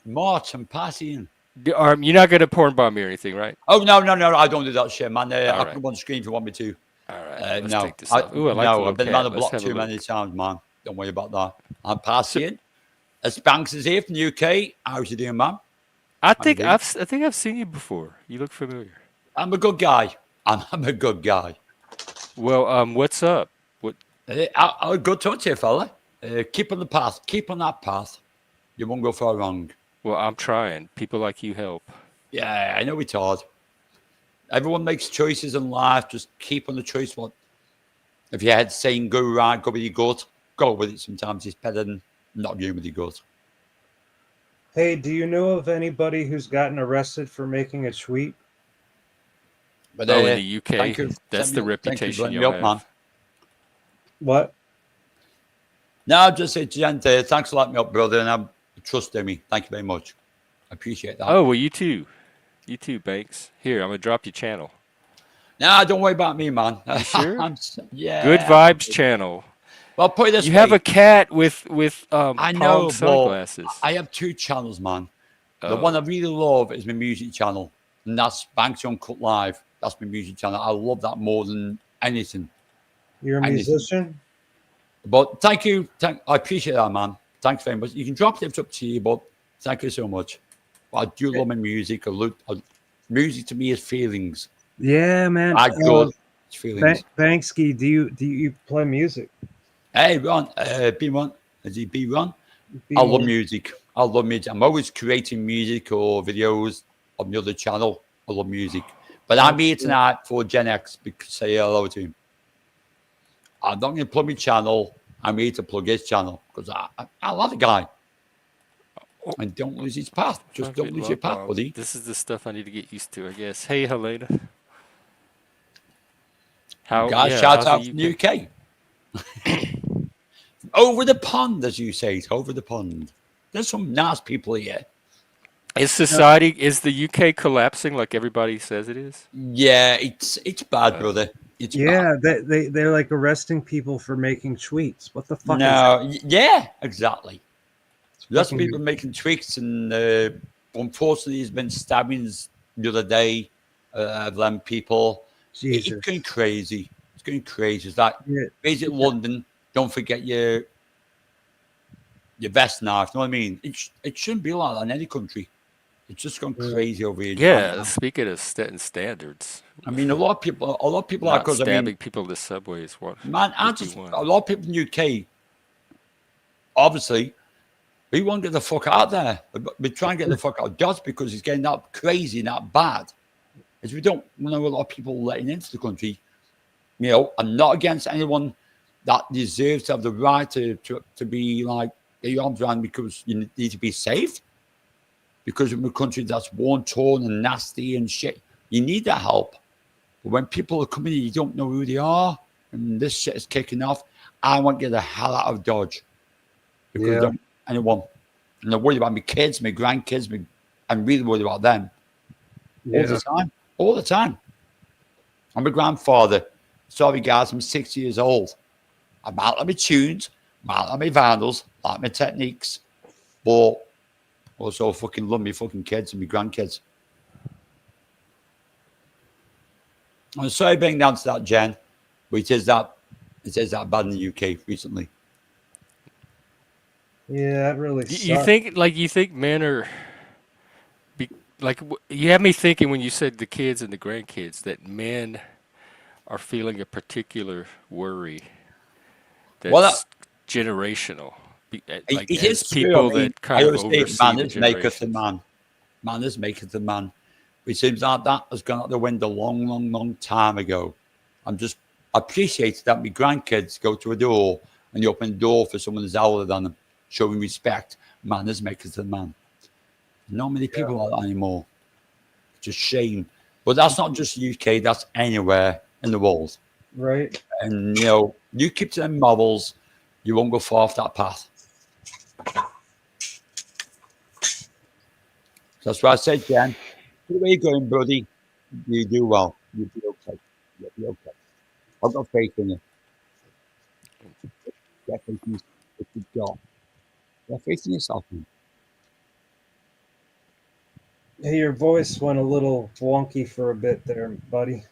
March. I'm Piscean. You're not gonna porn bomb me or anything, right? Oh no, I don't do that shit, man. All I right. can go on the screen if you want me to. All right. Let's No, take this off. Ooh, I like the no, little I've been cat. around the Let's block have a too look. many times, man. Don't worry about that. I'm Piscean. Spanks is here from the UK. How's you doing, man? I How you think doing? I've seen you before. You look familiar. I'm a good guy. I'm a good guy. Well, what's up? What? I'll go talk to you, fella. Keep on the path. Keep on that path. You won't go far wrong. Well, I'm trying. People like you help. Yeah, I know it's hard. Everyone makes choices in life. Just keep on the choice. What if you had saying go right, go with your gut, go with it. Sometimes it's better than not going with your gut. Hey, do you know of anybody who's gotten arrested for making a tweet? But Oh, in the UK, thank you, that's the thank you for reputation letting me you'll up, man. have. What? No, just say, Jen, thanks for letting me up, brother, and I'm trusting me. Thank you very much. I appreciate that. Oh, well, you too. You too, Banks. Here, I'm gonna drop your channel. No, don't worry about me, man. You sure? Good Yeah. Vibes channel. Well, put it this You have a way. cat with I prong know, but sunglasses. I have two channels, man. The one I Oh, really love is my music channel, and that's Banks Uncut Live. That's my music channel. I love that more than anything. You're a Anything. musician? But thank you. I appreciate that, man. Thanks very much. You can drop it, it's up to you, but thank you so much. But I do love my music. Music to me is feelings. Yeah, man. I good. It's feelings. Banksy, do you play music? Hey, Ron. B1. Is it B1? I love B1. music. I love music. I'm always creating music or videos on the other channel. I love music. But I'm That's here cool. tonight for Gen X because say hello to him. I'm not going to plug my channel. I'm here to plug his channel because I love the guy. oh, And don't lose his path. Just don't perfect lose your love path, bomb. buddy. This is the stuff I need to get used to, I guess. Hey, Helena. Guys, Yeah, shout how's the out from the UK? UK. Over the pond, as you say it, over the pond. There's some nice people here. Is the UK collapsing like everybody says it is? Yeah, it's bad, Uh, brother. It's bad. Yeah, they're like arresting people for making tweets. What the fuck is that? No, yeah, exactly. Lots of people Fucking making tweets, and unfortunately, there's been stabbings the other day of them people. It's Jesus. going crazy. It's going crazy. It's like Yeah, visit London. Don't forget your vest knife. You know what I mean? It shouldn't be like that in any country. It's just gone yeah. crazy over here right yeah, now. speaking of setting standards, I mean, a lot of people like not us. I mean, stabbing people in the subways man, would be one. a lot of people in the UK, obviously, we won't get the fuck out there. We try and get the fuck out just because it's getting that crazy and that bad. As we don't know a lot of people letting into the country. You know, I'm not against anyone that deserves to have the right to be like, get your arms around because you need to be safe. Because in a country that's worn, torn, and nasty and shit, you need that help. But when people are coming in, you don't know who they are, and this shit is kicking off. I want to get the hell out of Dodge because I Yeah. don't anyone. And I'm worried about my kids, my grandkids. I'm really worried about them all the Yeah. time. All the time. I'm a grandfather. Sorry, guys, I'm 6 years old. I'm out of my tunes, I'm out of my vandals, like my techniques, but also fucking love my fucking kids and my grandkids. I'm sorry being down to that, Jen, but it is that bad in the UK recently. Yeah, that really You sucks. think men are be, you had me thinking when you said the kids and the grandkids that men are feeling a particular worry Well, that's generational, like it as is true. I people mean, that kind I of always say, oversee the manners maketh a generations. man. Manners maketh a man. It seems like that has gone out the window long, long, long time ago. I'm just appreciated that my grandkids go to a door and you open the door for someone who's older than them, showing respect. Manners maketh a man. Not many Yeah. people like that anymore. It's a shame. But that's not just UK, that's anywhere in the world. Right? And, you know, you keep to them models, you won't go far off that path. That's why I said, Jen, where you going, buddy? You do well. You'll be okay. You'll be okay. I've got faith in you. Get faith in yourself. It's your job. Get faith in yourself, man. Hey, your voice went a little wonky for a bit there, buddy.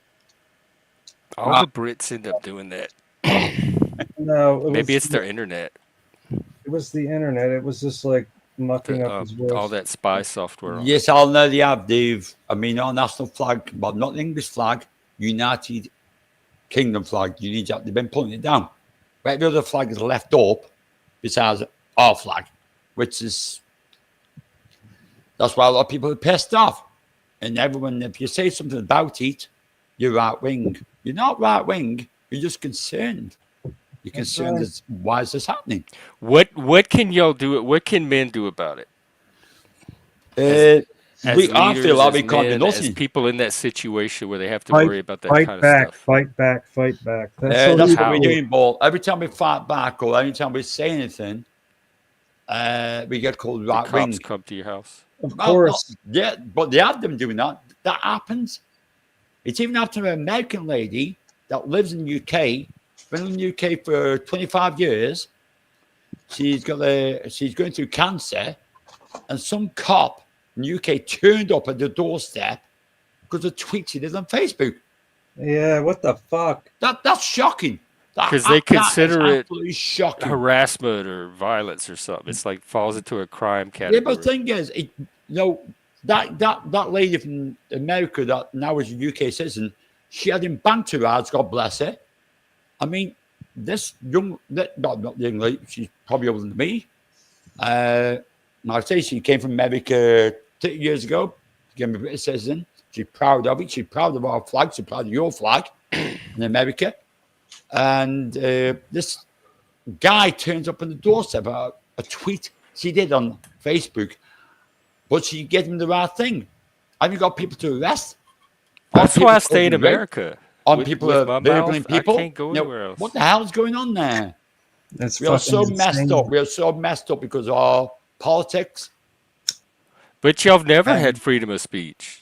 All Uh, the Brits end up doing that. No, Maybe it's their internet, it was the internet. It was just like mucking up his all voice. that spy software on it. yes, I'll know they have, Dave. I mean, our national flag, but not the English flag, United Kingdom flag. You need to, they've been pulling it down. But every other flag is left up besides our flag, which is That's why a lot of people are pissed off. And everyone, if you say something about it, you're right wing. You're not right wing. You're just concerned. You're That's concerned right. as why is this happening? What can y'all do? What can men do about it? As Uh, as I feel leaders, like as we can't do men, as nothing. people in that situation where they have to Fight, worry about that fight kind of back, stuff. fight back, fight back. That's all That's you what we're do. How? doing, Paul. Every time we fight back or anytime we say anything, we get called The right cops wing. come to your house. Of Well, no, course. yeah, but they have them doing that. That happens. It's even after an American lady that lives in the UK, been in the UK for 25 years. She's going through cancer, and some cop in the UK turned up at the doorstep because of tweets she did on Facebook. Yeah, what the fuck? That's shocking. Because they That is consider it absolutely shocking. harassment or violence or something. It's like falls into a crime Yeah, but the category. thing is, that lady from America that now is a UK citizen, she had him banked her ads, God bless her. I mean, this not young lady, she's probably older than me. I'd say she came from America 30 years ago, became a British citizen. She's proud of it. She's proud of our flag. She's proud of your flag in America. And this guy turns up on the doorstep, a tweet she did on Facebook, but she gave him the right thing. Have you got people to arrest? Aren't That's why I people stay in causing rape? America. Aren't people With my burgling mouth, I people? can't go anywhere else. What the hell's going on there? That's We are fucking so messed insane. up. We are so messed up because of our politics. But y'all have never had And freedom of speech.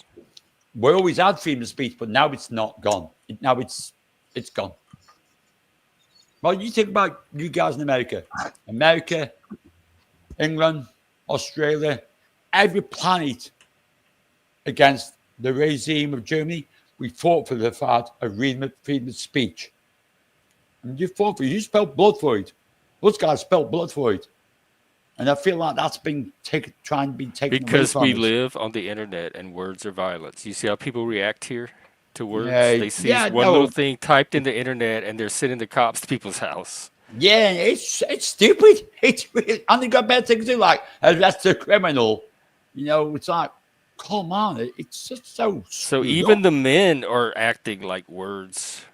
we always had freedom of speech, but now it's not gone. Now it's gone. Well, you think about you guys in America, England, Australia, every planet against the regime of Germany. We fought for the fact of freedom of speech. And you fought for it. You spilled blood for it. Those guys spilled blood for it. And I feel like that's been taken away Because from we us. live on the internet and words are violence. You see how people react here to words? Yeah, They see yeah, one little no, thing typed in the internet and they're sending the cops to people's house. yeah, it's stupid. It's really, and they got better things to do, like arrest a criminal. You know, it's like, come on, it's just so So screwed even up. the men are acting like words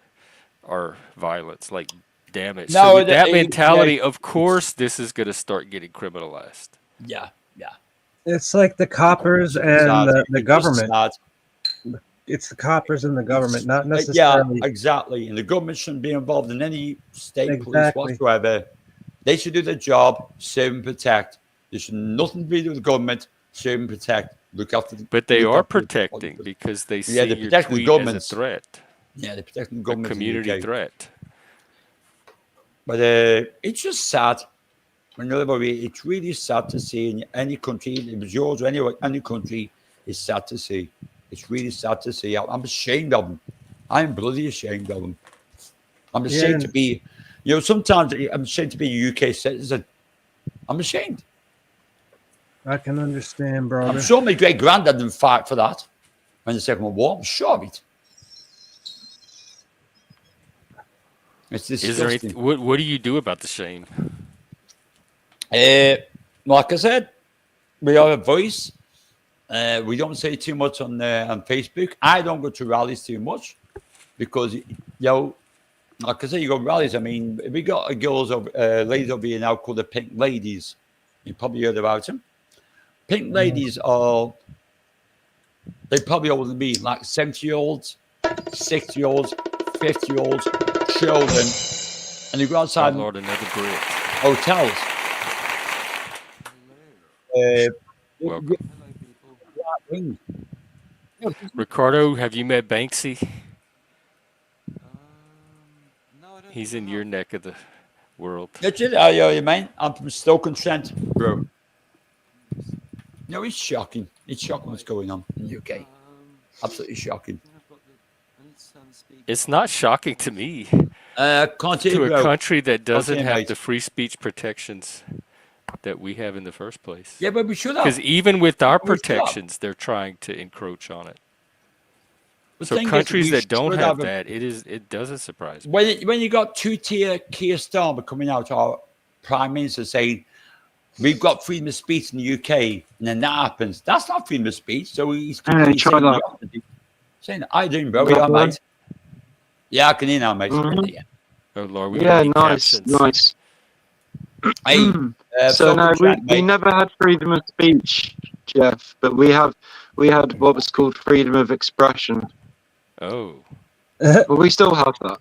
are violence, like damage. So No, with that yeah, mentality, of course, this is going to start getting criminalized. yeah, yeah. It's like the coppers and Sad. the It's just government. sad. It's the coppers and the government, not Yeah, necessarily. exactly. And the government shouldn't be involved in any state police Exactly. whatsoever. They should do their job, serve and protect. There should nothing to do with the government, serve and protect. Look after the. But they look are after protecting because they see Yeah, they're your protecting the tweet as a governments. threat, Yeah, they're protecting the a government in the community UK. threat. But it's just sad. It's really sad to see in any country, if it was yours or any country, it's sad to see. It's really sad to see. I'm ashamed of them. I'm bloody ashamed of them. I'm Yeah, ashamed to be, sometimes I'm ashamed to be a UK citizen. I'm ashamed. I can understand, I'm brother. sure my great granddad didn't fight for that in the Second World War. I'm sure of it. It's Is there anything? disgusting. What do you do about the shame? Like I said, we have a voice. We don't say too much on Facebook. I don't go to rallies too much because, like I said, you go rallies. I mean, we got ladies over here now called the Pink Ladies. You probably heard about them. Pink Ladies they probably older than me, like 70-year-olds, 60-year-olds, 50-year-olds, children, and they go Oh outside Lord, another Brit. hotels. Uh, Welcome, wing. Ricardo. Have you met Banksy? He's in your neck of the world. That's it. You mean? I'm from Stoke-on-Trent, bro. No, it's shocking. It's shocking what's going on in the UK. Absolutely shocking. It's not shocking to me. Can't To you, a bro? country that doesn't Okay, have mate. the free speech protections that we have in the first place. Yeah, but we should Because have. even with our We should have. protections, they're trying to encroach on it. The So thing is, countries we that don't should have have that, it doesn't surprise me. when you got two-tier Keir Starmer coming out, our prime minister saying we've got freedom of speech in the UK, and then that happens. That's not freedom of speech. So he's Hey, completely try saying the that. opposite. Saying, "I doing, bro. Got Yeah, one? mate. Yeah, I can hear now, mate. Mhm. Yeah. Oh Lord, we Yeah, need nice, captions. nice. Hey, So no, Silver we, Chat, we mate. never had freedom of speech, Jeff, but we had what was called freedom of expression. Oh, Well, we still have that,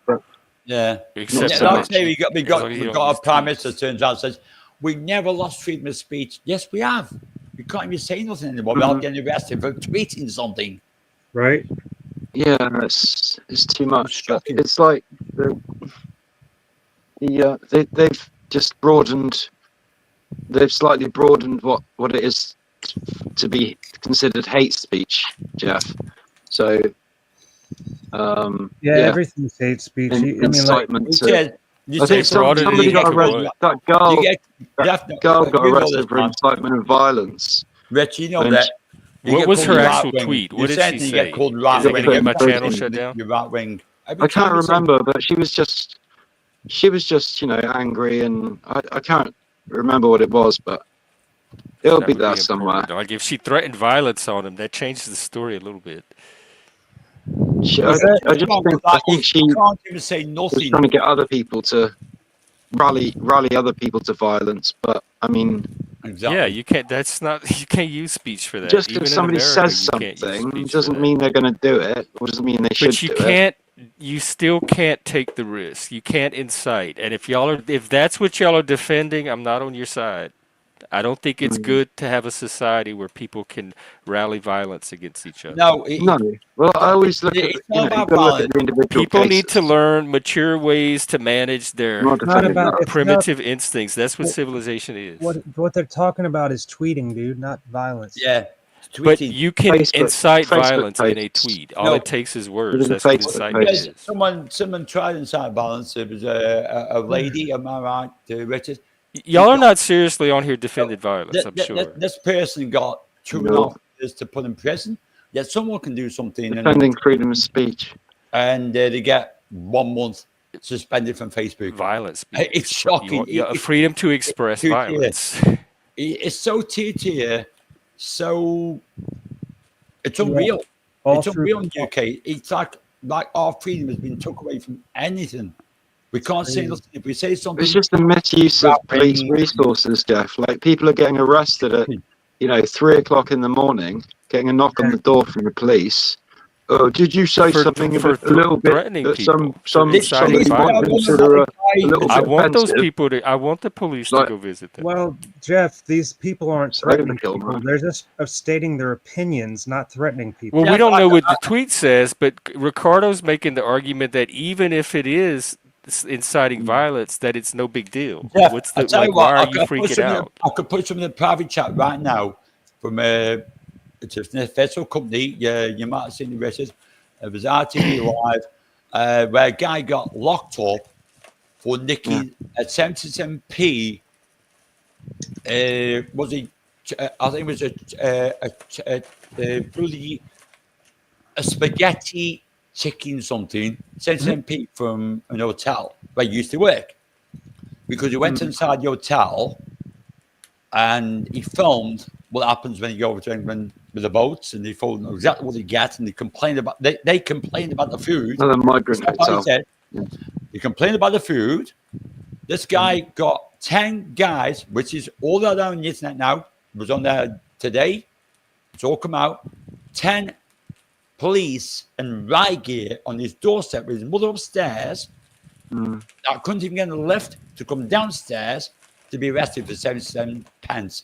but Yeah. not except so for Like I the much. say, we as long as you don't got use a prime minister tweets. turns out and says we never lost freedom of speech. Yes, we have. We can't even say nothing anymore Mhm. without getting arrested for tweeting something. Right? Yeah, it's too It's much, but shocking. it's like they've just broadened. They've slightly broadened what it is to be considered hate speech, Jeff. So Yeah, yeah, everything's hate speech. I mean, like, incitement He to. said, you I They think said brought it somebody you got get into arrested. called, what? That you girl, get that no, girl got you know this, arrested for man. incitement of violence. Rich, you know When that you What get was called her yeah, right actual wing. tweet? You What did say she anything, you get say? called Is right it they going wing. to put get in my Every time channel you prison. shut say down? you're right wing. Every I time can't you say remember, but she was just angry, and I can't remember what it was, but it'll That be would there be somewhere. important. Like if she threatened violence on him, that changes the story a little bit. She, was that I just think she you can't even say was trying nothing. to get other people to rally other people to violence. But I mean, Yeah, Exactly. you can't. That's not. You can't use speech for that. just because Even in somebody America, says you can't use something speech for doesn't that. mean they're going to do it, or doesn't mean they should But you do it. can't. You still can't take the risk. You can't incite. And if that's what y'all are defending, I'm not on your side. I don't think it's Mm. good to have a society where people can rally violence against each other. No, No, well, I always look at it's you not know, you've about got to look at violence. the individual People need to cases. learn mature ways to manage I'm not their not defending about? that. It's about primitive instincts. That's what civilization is. what they're talking about is tweeting, dude, not violence. Yeah, But tweeting. you can Facebook, incite Facebook violence in a posts. tweet. All it No, takes is It words. was a That's what Facebook incitement post. yes, is. someone tried inside balance. It was a lady, am I right, Richard? She Y'all are got not seriously on here no, defending violence, I'm sure. this person got two and a No, half years to put in prison. Yet someone can do something defending freedom of speech. and they get 1 month suspended from Facebook. Violent speech. It's shocking. Freedom to It's express two tier. violence. It's so tier, so it's Yeah, unreal. all It's through. unreal in the UK. It's like our freedom has been took away from anything. We can't say Crazy. nothing. If we say It's something, just the misuse of right police wing, resources, Jeff. Like people are getting arrested at 3 o'clock in the morning, getting a knock on the door from the police. Oh, did you say for something for a little bit threatening that people, for inciting somebody might violence. consider a little I bit want those offensive? people to. I want the police It's to like go visit them. Well, Jeff, these people aren't it's threatening overkill, people. man. They're just stating their opinions, not threatening Well, people. we Yeah, don't know what the tweet says, but Ricardo's making the argument that even if it is inciting violence, that it's no big deal. Jeff, What's I the tell you like? what, Why are you freaking out? I could put some in the private chat right now from it's a festival company. Yeah, you might have seen the rest. It was RTV Live, where a guy got locked up for nicking a 77p. Was he? I think it was bloody a spaghetti chicken something. 77p from an hotel where he used to work because he went inside the hotel and he filmed what happens when you go over to England with the boats, and they filmed exactly what he gets, and they complained about they complained about the food. Another migrant That's what he hotel. said. Yeah. They complained about the food. This guy got 10 guys, which is all that on the internet now. It was on there today. It's all come out. 10 police and riot gear on his doorstep with his mother upstairs. I couldn't even get in the lift to come downstairs to be arrested for 77 pence.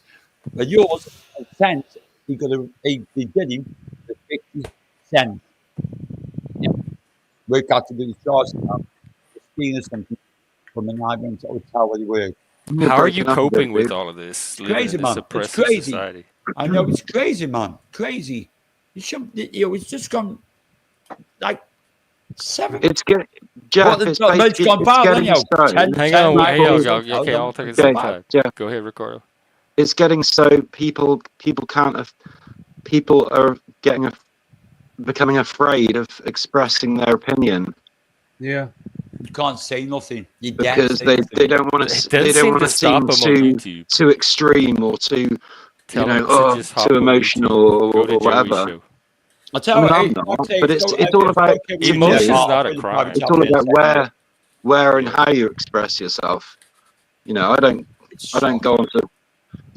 But yours, a cent, he did him for 50 cents. Yeah. Work out to do the charge now. Stealing something from an migrant hotel where he worked. You're How are you breaking up a bit, coping with dude. all of this? It's Living crazy, in this man. It's oppressive crazy. society. I know it's crazy, man. Crazy. It's just gone like 7. It's getting Jeff. It's But it's basically gone it's viral, getting you know. so. 10, Hang 10 on, hey, migrants, okay, I'll take it at the Okay, same time. Jeff. Go ahead, Ricardo. It's getting so people are getting becoming afraid of expressing their opinion. Yeah. You can't say nothing. You dare because say they nothing. don't want It to doesn't they don't seem want to to seem stop them on YouTube. too extreme or too Tell them to just too hop on emotional YouTube. Go to or Joey's whatever. show. I tell I you mean, what, I'm hey, like I not, say, but it's all if about it's okay with you, Jeff, Emotion's Jay, not I'll a put in the private crime. it's chat all for you in a about second. where and Yeah. how you express yourself. You know, It's I don't shocking. go onto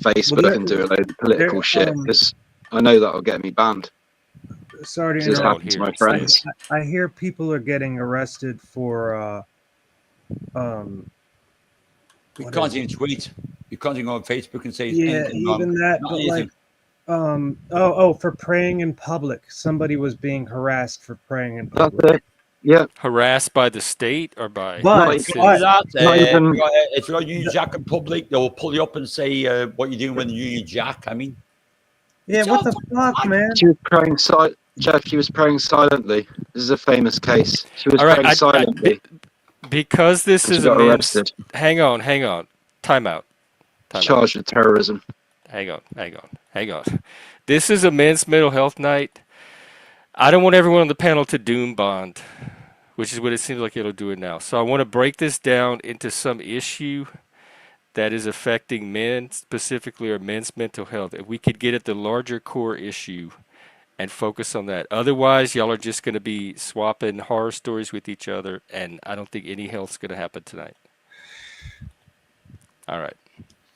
Well, Facebook and do a load of political there, shit because I know that'll get me banned. sorry to Because it's I won't interrupt. happened to hear my you say it. friends. I hear people are getting arrested for You what can't is it? even tweet. You can't even go on Facebook and say Yeah, anything wrong. even that, Not but like anything. for praying in public. Somebody was being harassed for praying in That's public. it. Yeah, Harassed by the state or by not But Not even, only but that, not even. if you're on Union Jack in public, they will pull you up and say what you're doing with the Union Jack. I mean, yeah, it's what all the fucking fuck, flag. man? She was praying Jeff, she was praying silently. This is a famous case. She was All right, praying silently because this and she is a got men's. arrested, Hang on, time out, time out. charged with terrorism. Hang on. This is a men's mental health night. I don't want everyone on the panel to doom bond, which is what it seems like it'll do it now. So I want to break this down into some issue that is affecting men specifically or men's mental health. If we could get at the larger core issue and focus on that. Otherwise, y'all are just going to be swapping horror stories with each other, and I don't think any health's going to happen tonight. All right.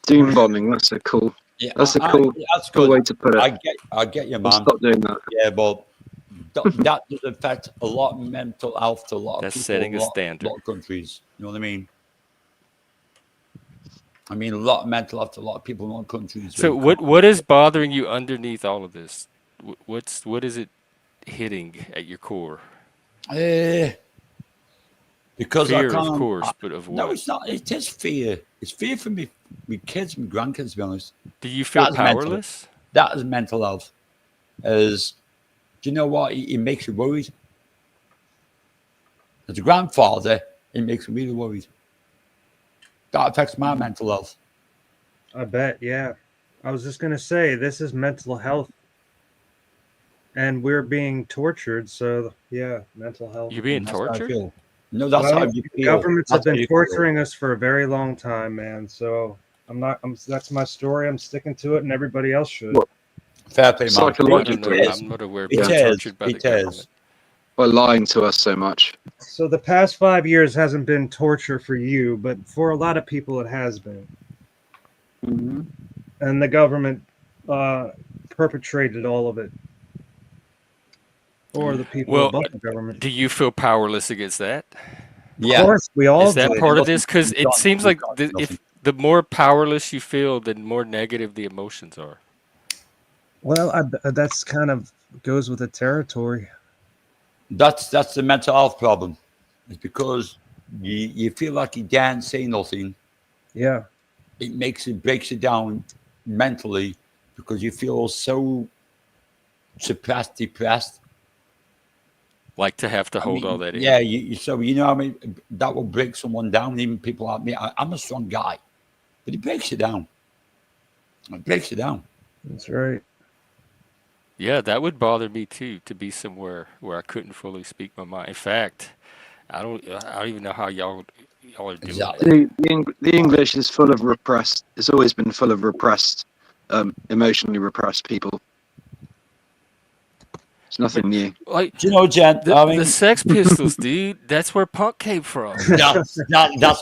Doom bombing. That's a cool. Yeah, That's a cool that's good. way to put it. I get you, I'll man. stop doing that. Yeah, but that does affect a lot of mental health to a lot of That's people, setting a a standard. lot of countries. You know what I mean? I mean, a lot of mental health to a lot of people in a lot of countries. So what is bothering you underneath all of this? What is it hitting at your core? Because I Fear, of can't. course, but of No, what? it's not. It is fear. It's fear for me, my kids, my grandkids. To be honest, Do you feel that's mental. powerless? That is mental health. As do you know what? It makes you worried. As a grandfather, it makes me really worried. That affects my mental health. I bet, yeah. I was just gonna say this is mental health, and we're being tortured. So yeah, mental health. You're being And that's how I tortured? feel. No, that's how Well, you the feel. governments have That's how been you feel. torturing us for a very long time, man. So I'm not. That's my story. I'm sticking to it, and everybody else should. What, Fair play, man. I don't know. psychologically, It is. I'm not aware of It being is. tortured by the It is. government. by lying to us so much. So the past 5 years hasn't been torture for you, but for a lot of people it has been, and the government perpetrated all of it, or the people Well, above the government. do you feel powerless against that? Of Yeah. course, we all Is that do. part of this? Because You it can't- seems you like can't do nothing. if the more powerless you feel, the more negative the emotions are. Well, that's kind of goes with the territory. That's the mental health problem. It's because you feel like you can't say nothing. Yeah, It breaks you down mentally because you feel so suppressed, depressed. Like to have to I hold all mean, that yeah, in. so you know, I mean, that will break someone down. Even people like me, I'm a strong guy, but it breaks you down. It breaks you down. that's right. Yeah, that would bother me too, to be somewhere where I couldn't fully speak my mind. In fact, I don't even know how y'all are doing that. Exactly. The English is full of repressed. It's always been full of repressed, emotionally repressed people. It's nothing new. Like Do you know, Jen? I mean, the Sex Pistols, dude. That's where punk came from. that's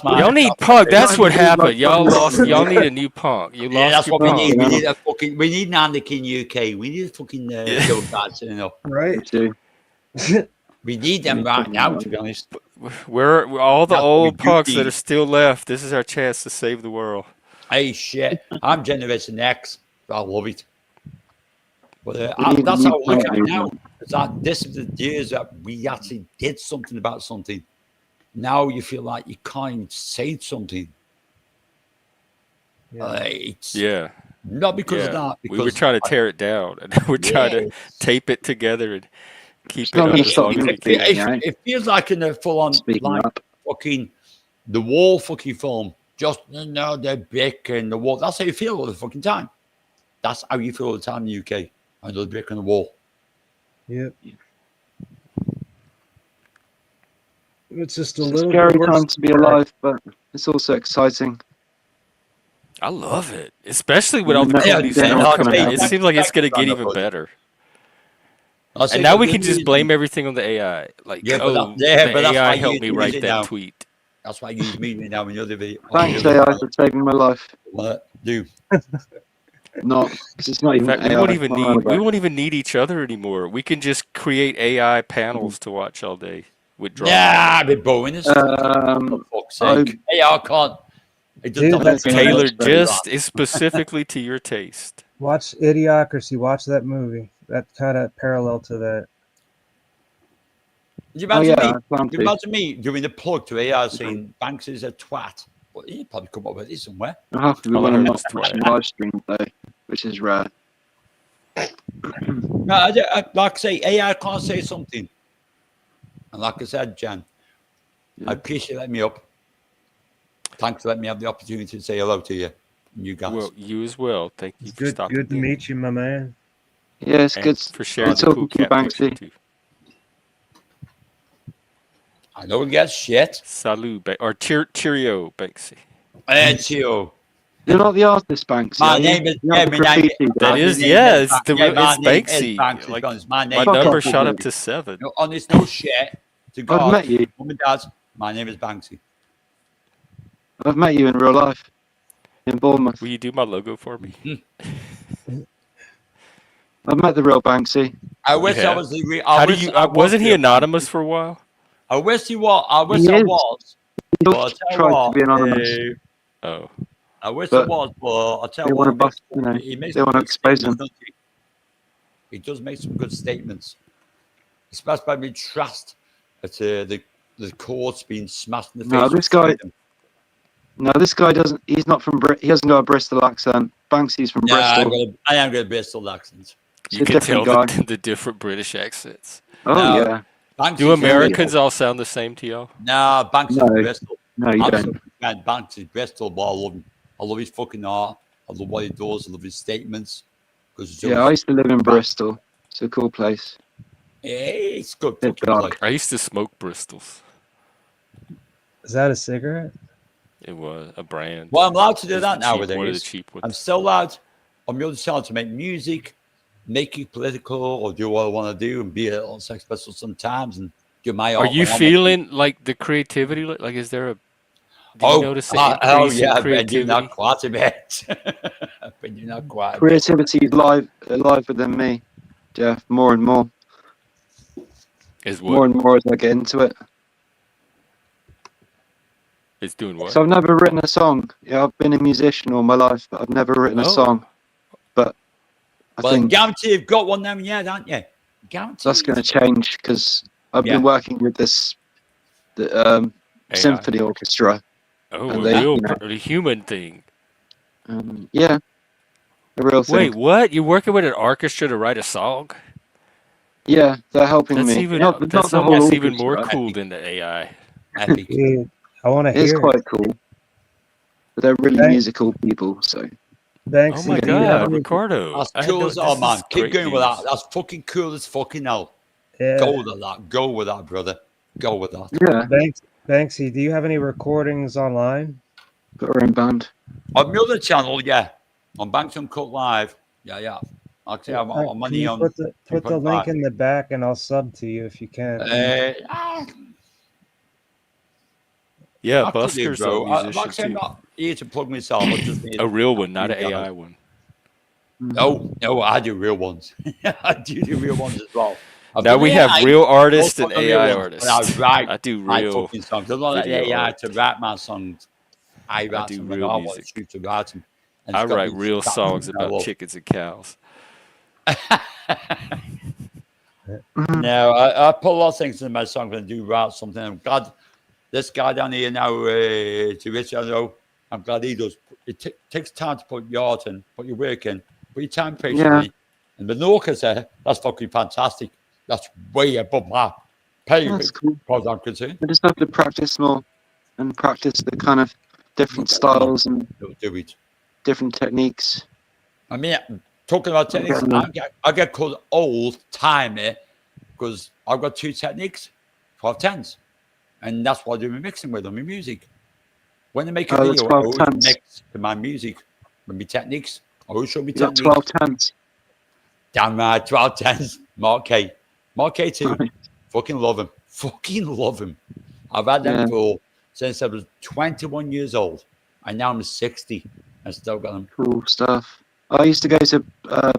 my. Y'all need punk. That's what happened. Y'all Like- lost. Y'all need a new punk. You Yeah, lost that's your what we punk. need. Yeah. We need an Anakin UK. We need a fucking Joe Gadsden, you know. Right. too. We need them right now, to be honest. We're all the That's what we old do punks that need. are still left. This is our chance to save the world. Hey, shit. I'm Generation X. I love it. But We need that's new how I look at it punk now. movement. This is the years that we actually did something about something. Now you feel like you can't even say something. Yeah. It's Yeah, not because of yeah. that. We were Because trying to tear it down, and we're trying to Yes. tape it together and keep It's it not up gonna as stop long as we me can. feeling, eh? it feels like in a full-on Speaking like up. fucking the wall fucking film. Just they're brick and the wall. That's how you feel all the fucking time. That's how you feel all the time in the UK. Another brick on the wall. Yep. It's just a It's a little scary bit worse time to be than that. alive, but it's also exciting. I love it, especially with And all the the next cool Yeah, new don't know sounds what's I'll coming gonna say out. It happen. seems like it's thank going you, to get even Brandon. better. I'll And say now for we good can just reason. blame everything on the AI. Like, Yeah, oh, but the that's why AI you helped use me write music that now. tweet. That's why you use music now when you're the Thanks, AI, for saving my life. what do. Not because it's not In even fact, AI. we won't even need each other anymore. We can just create AI panels to watch all day with drama. Nah, a bit boring as fuck. For fuck's I sake. Hey, I can't. It just Dude, I doesn't don't that's think I'm create much Tailored better. just is specifically to your taste. watch Idiocracy. Watch that movie. That kind of parallel to that. You Oh imagine yeah, me? I plan You to. imagine me doing a plug to AI saying Banks is a twat. Well, you probably come up with this somewhere. I have to be All I when I'm heard not was watching twat. live streams though, which is rare. No, like I say, AI can't say something. And like I said, Jan, Yeah. I appreciate you letting me up. Thanks for letting me have the opportunity to say hello to you, and you guys. Well, you as well. Thank you It's for stopping good to in meet you, my man. Yeah, it's and good. for sharing Good the cool talking to you, cat picture Banksy. too. I don't get shit. Salut, or cheerio, Banksy. It's you. You're not the artist, Banksy, My are you? name is You're yeah, not the my name, graffiti That guy. my is, name yeah, is it's the yeah, real, my it's name is Banksy. Banks. Like My name my Fuck is number off, shot with up you. to 7. no, on this no shit to I've God, met you. mum and dad. My name is Banksy. I've met you in real life in Bournemouth. Will you do my logo for me? I've met the real Banksy. I You wish I have. was the real. How do wish you? I was Wasn't he real anonymous Banksy. for a while? I wish he was. I He wish I is. was. He But I tell you tried to what, be anonymous, Oh, I wish I but was. But I tell they you want what, to bust. You know, he makes they some want to good expose statements, him. doesn't he? He does make some good statements, especially by being trust at the courts being smashed in the No, face with this guy. freedom. No, this guy doesn't. He's not from. He hasn't got a Bristol accent. Banksy's from Yeah, Bristol. I am going to Bristol accent. It's you a can different tell guy. the different British accents. Oh No, yeah. Do Banksy's from Oh yeah. Americans all sound the same to y'all? No, Banksy's No, from Bristol. no, you I'm don't. such a fan. Banksy's Bristol, but I love him. I love his fucking art. I love what he does. I love his statements. Because Yeah, I used to live in Bristol. It's a cool place. it's good Bit fucking dark. like. I used to smoke Bristols. Is that a cigarette? It was a brand. Well, I'm allowed to do It's that the cheap, one of the nowadays. cheap I'm ones. still allowed on the other side to make music, make it political, or do what I want to do and be a little sex special sometimes and do my Are art you when I want to. feeling like the creativity? Like, is there a? Do you notice an increase Yeah, in I've been doing that creativity? quite a bit. I've been doing that quite a bit. Creativity is live within me, Jeff. More and more, Is more what? and more as I get into it. Is doing what? So I've never written a song. Yeah, I've been a musician all my life, but I've never written a Oh. song. But I Well, think guarantee you've got one now, yeah, aren't you? Guarantee. that's going to change because I've Yeah. been working with this the AI. symphony orchestra. Oh, And a they, real you know, a human thing. yeah, a real thing. Wait, what? You're working with an orchestra to write a song? Yeah, they're helping That's me. even Not that's the whole almost even more orchestra. cool than the AI. Epic. Dude, I want to It is hear it. quite cool. But they're really Thank- musical people, so Banksy, Oh my do you have God, any? Ricardo! That's I had cool no. as all, This man. is Keep great going with that. news. That's fucking cool as fucking hell. Yeah. Go with that. Go with that, brother. Go with that. yeah, Banksy, do you have any recordings online? got her own band. On my other channel, yeah. On Banks Uncut Live. Yeah. Like I say, I'm Can money you on. put the link 3.5. in the back and I'll sub to you if you can. Yeah, I could do, Buster's a bro. Like I musician say, I'm too. not here to plug myself. I just need A real one, not you an guys. AI one. No, I do real ones. I do real ones as well. Now we have real artists and AI artists. I write I do my real. fucking songs. I don't let video AI art. to write my songs. I write do them when real I want music. to to write them. And I it's got write me real stuck songs in my about love. chickens and cows. No, I put a lot of things in my songs and do write something. I'm glad this guy down here now, to Richard, I know, I'm glad he does. It takes time to put your art in, put your work in, put your time patiently. And the Norcas there, that's fucking fantastic. That's way above my pay, That's as cool. far as I'm concerned. I just have to practice more and practice the kind of different styles and Don't do it. different techniques. I mean, talking about I'm techniques, getting there. I get called old timer because I've got two techniques, 12 tens. and that's what I do my mixing with on my music. When I make a Oh, the video, I 12 always tons. mix to my music with my techniques. I always show me You got techniques. 12 tons. Damn right, 12 10s. Mark K. Mark K too. Fucking love him. Fucking love him. I've had them Yeah. for since I was 21 years old. And now I'm 60. I still got them. Cool stuff. I used to go to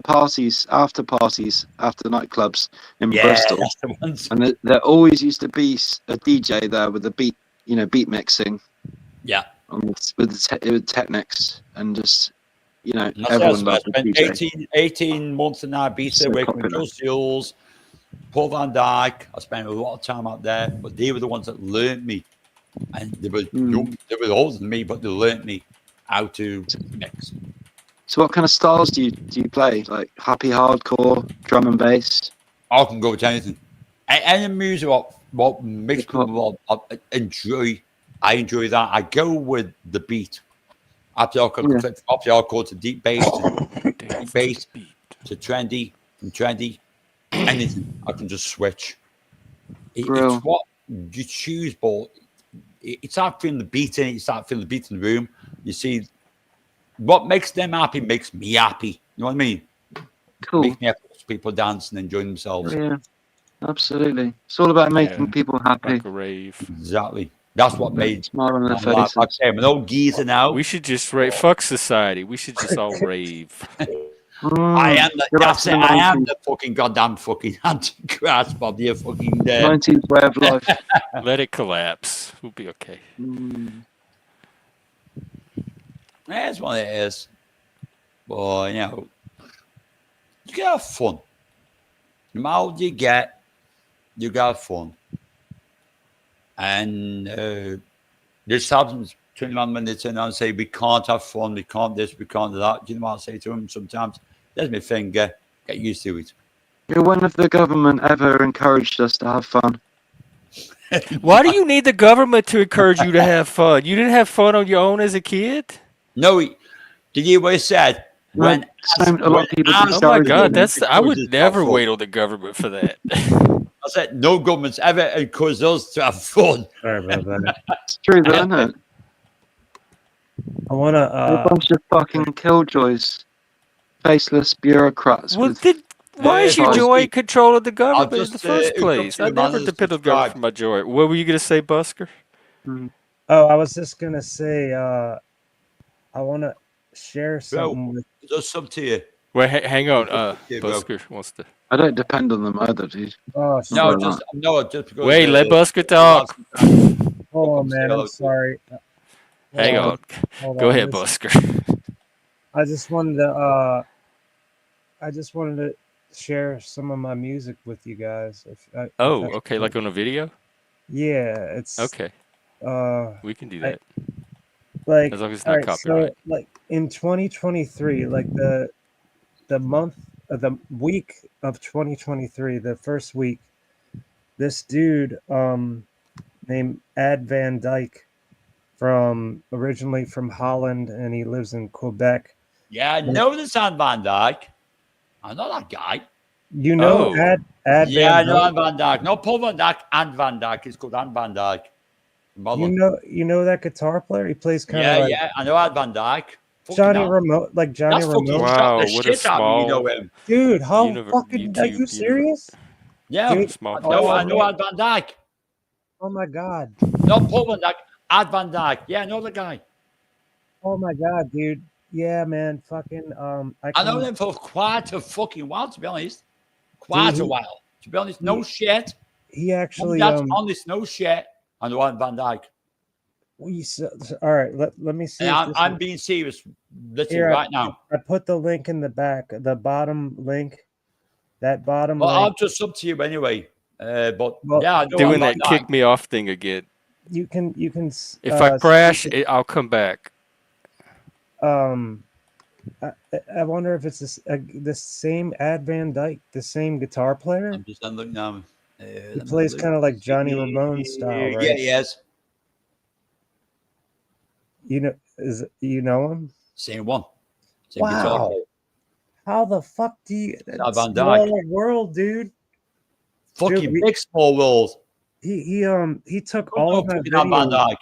parties, after nightclubs in Yeah, Bristol, that's the ones. and there always used to be a DJ there with a beat, beat mixing Yeah. with Technics, and just And that's everyone I loved the spent DJ. 18 months in Ibiza So working with popular. Joe Seals, Paul Van Dyke. I spent a lot of time out there, but they were the ones that learned me. And they were young, they were older than me, but they learned me how to mix. So what kind of styles do you play? Like happy hardcore, drum and bass? I can go with anything. Any music what makes Hip hop. people enjoy. I enjoy that. I go with the beat. Happy hardcore to deep bass, Damn, bass. beat. to trendy, from trendy, anything. I can just switch. Brill. It's what you choose, but it's not feeling the beat in it. It's not feeling the beat in the room. You see, what makes them happy makes me happy. You know what I mean? Cool. Makes me happy. People dancing and enjoying themselves. Yeah, absolutely. It's all about making Yeah. people happy. Like a rave. Exactly. That's what made. Smile on their I'm like, faces. I'm an old geezer now. We should just rave. Fuck society. We should just all rave. I am the, Go back that's to it. the I am 90s. the fucking goddamn fucking anti-Christ, Bob. You're fucking 90s way of life. Let it collapse. We'll be okay. That's what it is. But, you gotta have fun. No matter what you gotta have fun. And this happens to them when they turn around and say, we can't have fun, we can't this, we can't do that. Do you know what I say to them sometimes? There's my finger, get used to it. When have the government ever encouraged us to have fun? Why do you need the government to encourage you to have fun? You didn't have fun on your own as a kid? No, did you hear what he said? When a lot of people Oh my discourage God, it. I would never wait on the government for that. I said, no government's ever encouraged us to have fun. Sorry about that. It's true, though, isn't it? I want A to. bunch of fucking killjoys, faceless bureaucrats. Well, with why is your I'll joy in speak. control of the government in just, the first it's up place? to you, I man. never Just depend on the government for my joy. What were you going to say, Busker? Oh, I was just gonna say. I want to share something with. It's just up to you. Wait, hang on. Yeah, bro. Busker wants to. I don't depend on them either, dude. Oh, No, Like just because. Wait, let Busker talk. oh Welcome, man, hello, I'm sorry. Hang on. Hold Go on, ahead, listen. Busker. I just wanted to. I just wanted to share some of my music with you guys. Oh, that's okay, cool. like on a video? Yeah, it's Okay, we can do that. like As long as it's all not right, so copyright. like in 2023, like the month the week of 2023, the first week, this dude named Ad Van Dyke originally from Holland, and he lives in Quebec. Yeah, I know the San Van Dyke. I know that guy. You know Oh. Ad Yeah, I Van know Dyke? Anne Van Dyke. No, Paul Van Dyke and Van Dyke. It's called Anne Van Dyke. You know that guitar player? He plays kind of Yeah, like I know Anne Van Dyke. Fucking Johnny hell. Ramone, like Johnny That's fucking Ramone. Wow, shot the what a shit out of me, you know small him. Dude, how Univer- fucking are you YouTube serious? Yeah, Dude, small I know man. Anne Van Dyke. Oh my god. Not Paul Van Dyke, Anne Van Dyke. Yeah, I know the guy. Oh my god, dude. Yeah, man. Fucking I know them for quite a fucking while, to be honest. Quite a while. To be honest, no shit. He actually That's honest, no shit. I know Anne Van Dyke. all right, let me see. And if this I'm is- being serious literally Here, right now. I put the link in the back, the bottom link. That bottom Well, I'll link. just up to you anyway. But Well, yeah, I know Doing Anne that Van Dyke. kick me off thing again. You can If I crash, see I'll come back. I wonder if it's the same Ad Van Dyke, the same guitar player. I'm just looking now. He plays kind of like Johnny Ramone style, right? Yeah, yes. You know him? Same one. Same guitar Wow. player. How the fuck do you? Van Small Dyke. world, dude. Fucking we- big small world. he took Don't all know of my fucking Van videos Dyke.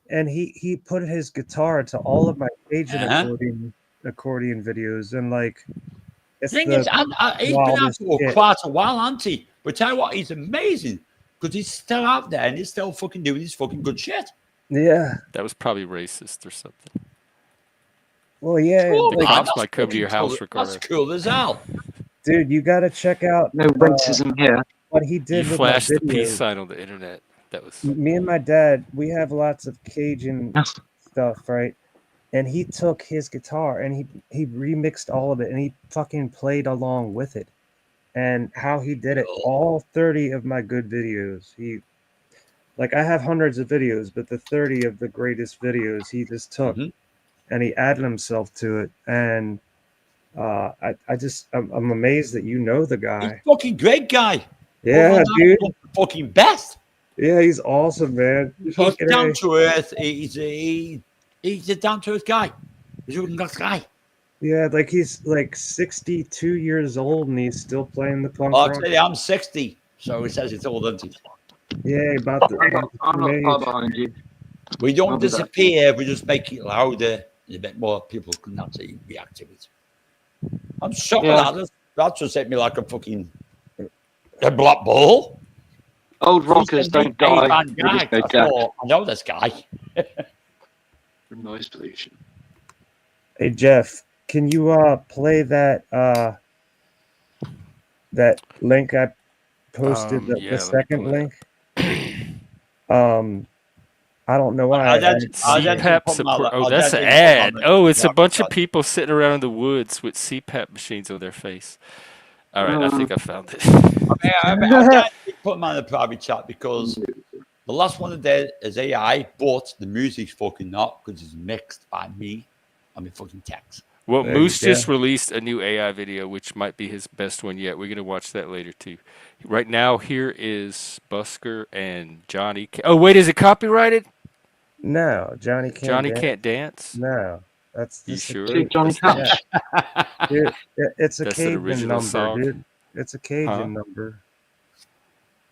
and he put his guitar to all of my Cajun Uh-huh. accordion videos, and like it's Thing the is, he's been out wildest for shit. quite a while, hasn't he? But tell you what, he's amazing because he's still out there and he's still fucking doing his fucking good shit. Yeah. That was probably racist or something. Well, yeah, Cool, The like, man. cops That's might come to fucking your cool. house, That's Ricardo. cool as hell. dude, you got to check out No racism here. what he You did with my flashed the peace videos. sign on the internet. That was Me and my dad, we have lots of Cajun stuff, right? And he took his guitar and he remixed all of it and he fucking played along with it. And how he did it, all 30 of my good videos, like I have hundreds of videos, but the 30 of the greatest videos he just took Mhm. and he added himself to it. And I'm amazed that you know the He's guy. a fucking great guy. Yeah, dude. The fucking best. Yeah, he's awesome, man. He's Fucking down A. to earth. He's a down to earth guy. He's a really nice guy. Yeah, like he's like 62 years old and he's still playing the punk I'll rock. tell you, I'm 60, so he says it's old, isn't it? Yeah, about the I'm same not far age. behind you. We don't I'll do that. disappear. We just make it louder and a bit more people can actually react to it. I'm shocked Yeah. at that. That just hit me like a fucking a black ball. Old rockers don't die. They just go deaf I know this guy. from noise pollution. Hey Jeff, can you play that that link I posted, yeah, the let me second pull it link? I don't know why. CPAP support. Oh, that's an ad. Oh, it's a bunch of people sitting around in the woods with CPAP machines on their face. All right, I think I found it. I put them on the private chat because the last one I did is AI, but the music's fucking not because it's mixed by me. I mean, fucking text. Well, There Moose you just go. released a new AI video, which might be his best one yet. We're going to watch that later, too. Right now, here is Busker and Johnny. Oh, wait, is it copyrighted? No, Johnny can't. Johnny dance. can't dance? No, that's You just a sure? Dude, Johnny Cash. Cash. Dude, it's a That's an Cajun original number, song? dude. It's a Cajun Huh? number.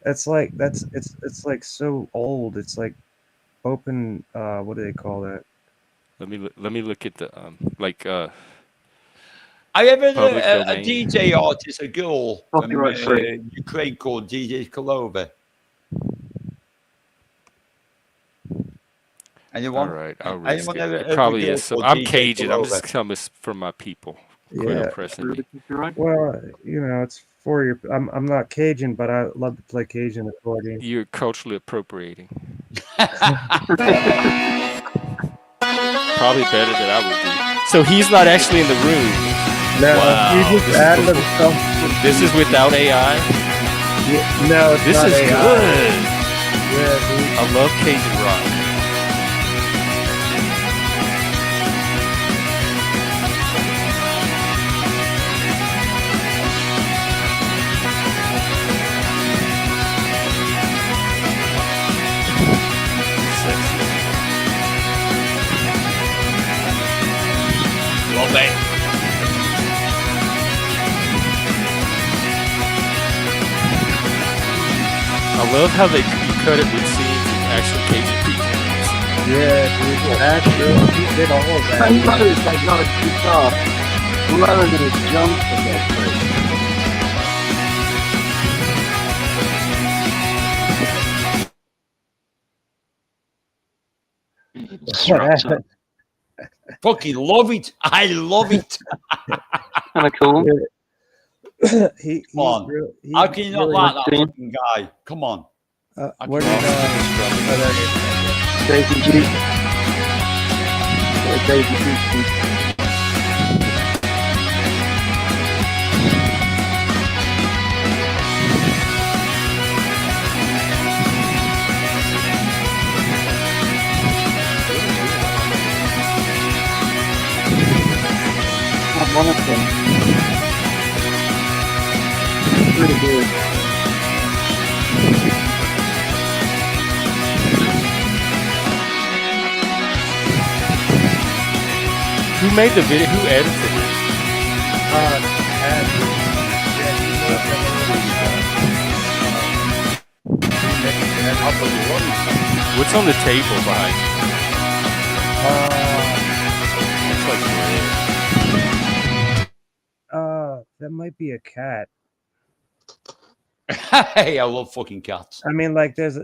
It's like it's like so old. It's like open. What do they call that? Let me look at the I have Public a domain. DJ artist, a girl from Copyright free. Ukraine called DJ Kolova. all Anyone? right, I'll risk Anyone it. ever It heard probably the is. girl So called I'm DJ Cajun. I'm Kolova? just coming from my people. Quit Yeah. oppressing me. Well, you know, it's for your. I'm not Cajun, but I love to play Cajun accordion. You're culturally appropriating. Probably better than I would do. So he's not actually in the room. No, Wow, you this just is added cool. himself. This is without AI. No, it's This not is AI. good. Yeah, dude. I love Cajun rock. Sexy. Love it. I love how you cut it with scenes of actual Cajun people. Yeah, dude. Actually, he did all of I that. know they got a guitar. Lower than a jump for their place. Disruptor. Fucking love it. I love it. Kind of cool. He's Come on. real, he How can you not really- like that Dean. fucking guy? Come on. what did, Daisy Duke. Daisy Duke. Have one of them. Really good. Who made the video? Who edited it? and, yeah, he How about you running? What's on the table behind you? Looks like bread. That might be a cat. Hey, I love fucking cats. I mean, like there's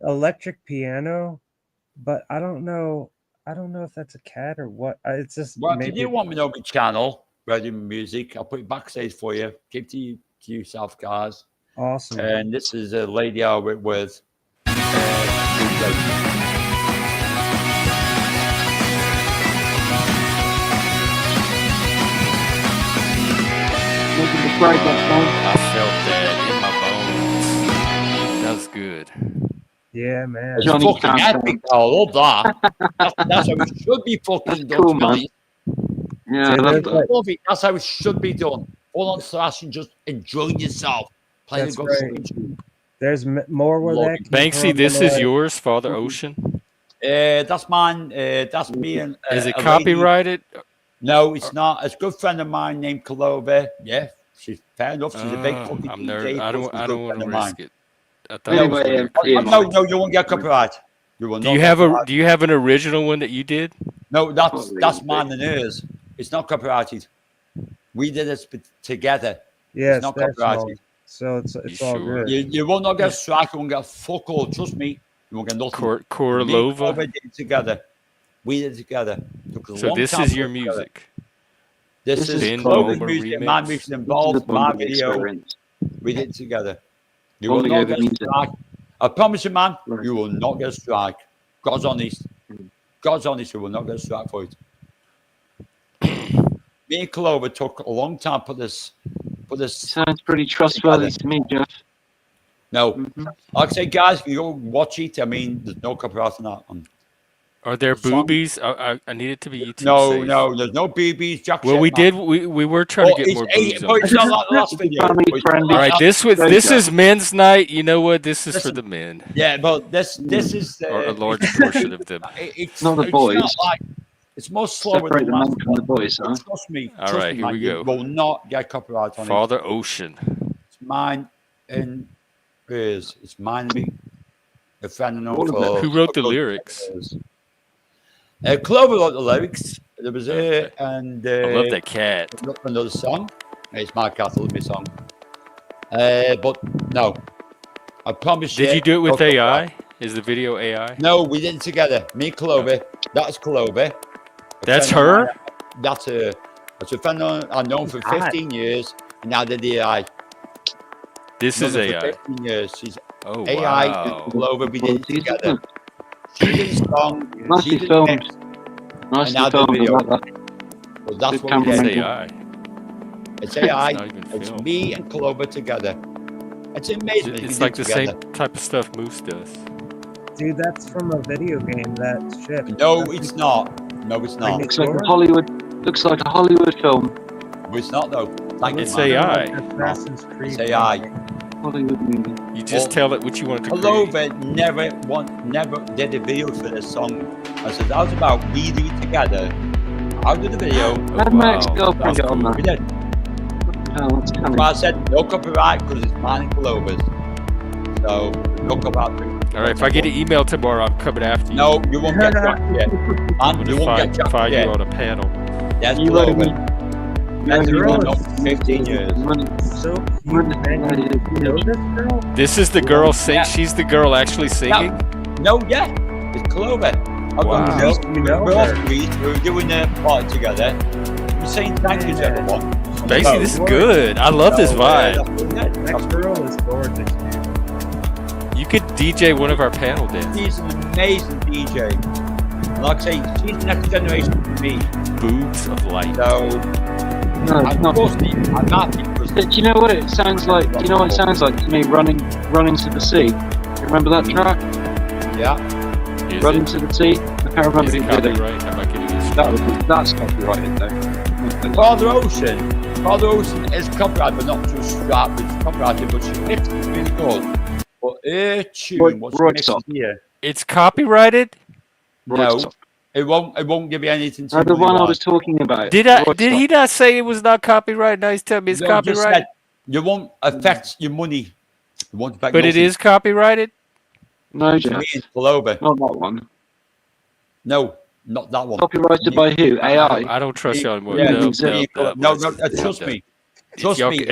electric piano, but I don't know if that's a cat or what. It's just Well, maybe if you want me to know my channel, Radio Music, I'll put it backstage for you. Keep to yourself, guys. awesome. And this is a lady I work with. I felt that in my bones. That was good. Yeah, man. It's Johnny fucking Cash. epic. I love that. That's how it should be fucking done. cool, to be man. honest. Yeah, See, I love there's that. like- Love it. That's how it should be done. Full on slash and just enjoying yourself. Playing That's a good right. fucking tune. There's more where Love that it. came Banksy, from, this but, is like, yours, Father Ocean. That's mine. That's me and Is it a lady- copyrighted? No, it's not. It's a good friend of mine named Kalova. Yeah, she's fair enough. She's a big fucking I'm DJ. nervous. but I she's a don't good want friend to of mine. risk it. I thought it was Anyway, one of your Ian, No, creations. no, you won't get copyright. You will Do not you get have a copyright. Do you have an original one that you did? No, that's Not mine and hers. It's not copyrighted. We did this together. yeah, It's not that's all. copyrighted. So it's You all sure? good. You will not get a strike. You won't get fuck all. Trust me. You won't get nothing. Me and Korolova. Clover did it together. We did it together. Took us a So long this time is to your put it together. music. This This is is Clover's Boomer music. My remix. music This is the involved. My bonding video. experience. We did it together. You Bonding will not over get a music. strike. I promise you, man. Right. You will not get a strike. God's honest. God's honest. You will not get a strike for it. Me and Clover took a long time to put this. Sounds pretty trustworthy to me, Jeff. No, Mhm. like I say, guys, you go watch it. I mean, there's no copyright on that. Are there Song- boobies? I need it to be YouTube No, safe. no, there's no BBs. Jack Well, shit, we man. did. We were trying to get more boobs on. It's not like the last video. Family But it's not friendly. All like right, that. this is men's night. You know what? This is for Listen. the men, Yeah, but this is or a large portion of them. It's Not the it's boys. Not like, it's more slower Separate than the last men from the one. boys, huh? Trust me. All Trust right, me, here man, we you go. will not get copyright on it. Father Ocean. It's mine and hers. It's mine and me. A friend and All of all. it. Who wrote the lyrics? Clover wrote the lyrics. There was Okay. and I love that cat. another song. It's my cat, I love me song. But no, I promise you. Did you do it with no AI? copyright. Is the video AI? No, we did it together. Me and Clover. That's Clover. A That's friend of her? mine. That's her. That's a friend I've known for 15 years, and now did the AI. This Known is her for AI. 15 years. She's Oh AI wow. and Clover. We did it Quality, isn't together. She did a song. She Nicely did the filmed. mix. Nicely now the filmed. I video. like that. Well, that's Good what we It's did. cameraman. AI. It's AI. It's not even It's filmed. me and Clover together. It's amazing. that you It's did like the together. same type of stuff Moose does. Dude, that's from a video game. That shit. No, it's not. No, it's not. Looks like a Hollywood. Looks like a Hollywood film. No, it's not though. Thank It's you, man. AI. Assassin's Creed. It's AI. Hollywood movie. You just Well, tell it what you want it to create. Clover never did a video for this song. I said that was about we do it together. I'll do the video. Oh, Had my ex wow. girlfriend That's get on cool. We that. did. Oh, that's But coming. I said no copyright because it's mine and Clover's. So no copyright. All right, if I get an email tomorrow, I'm coming after you. No, you won't get jacked yet. I'm Man, you gonna won't get find jacked you yet. on a panel. That's You let Clover. me. That's you the girl one is- for 15 years. So cute, man. You know this girl? This is the girl sing. Yeah. She's the girl actually singing. No, yeah, it's Clover. I've Wow. got girls. You know We're all her. three. We're doing a party together. We're saying thank you to everyone. Basically, this is good. I love this vibe. That girl is gorgeous, dude. You could DJ one of our panel dances. He's an amazing DJ. And like I say, she's the next generation for me. Boobs of light. So, No, it's I'm not. mostly, I'm happy because Do you know what it sounds like? Do you know what it sounds like to me? Running to the sea. You remember that track? yeah, Is Running it, to the sea. I can't remember is who it did it. copyright? Am I getting this? That's copyrighted though. Father Ocean is copyrighted, but not just rap. It's copyrighted, but she mixes it really good. But her tune, what's Right, mixed stop. here? It's copyrighted. No, it won't give you anything. To The really one I watch. was talking about. Did he not say it was not copyrighted? Now he's telling me it's No, just copyrighted. said you won't affect your money. You won't affect But it nothing. is copyrighted. No, To Jeff. me and Clover. Not that one. No, not that one. Copyrighted by who? AI? I don't trust y'all anymore. Yeah, No, Music. no, no. no, I'm trust done. me. If Trust y'all, me.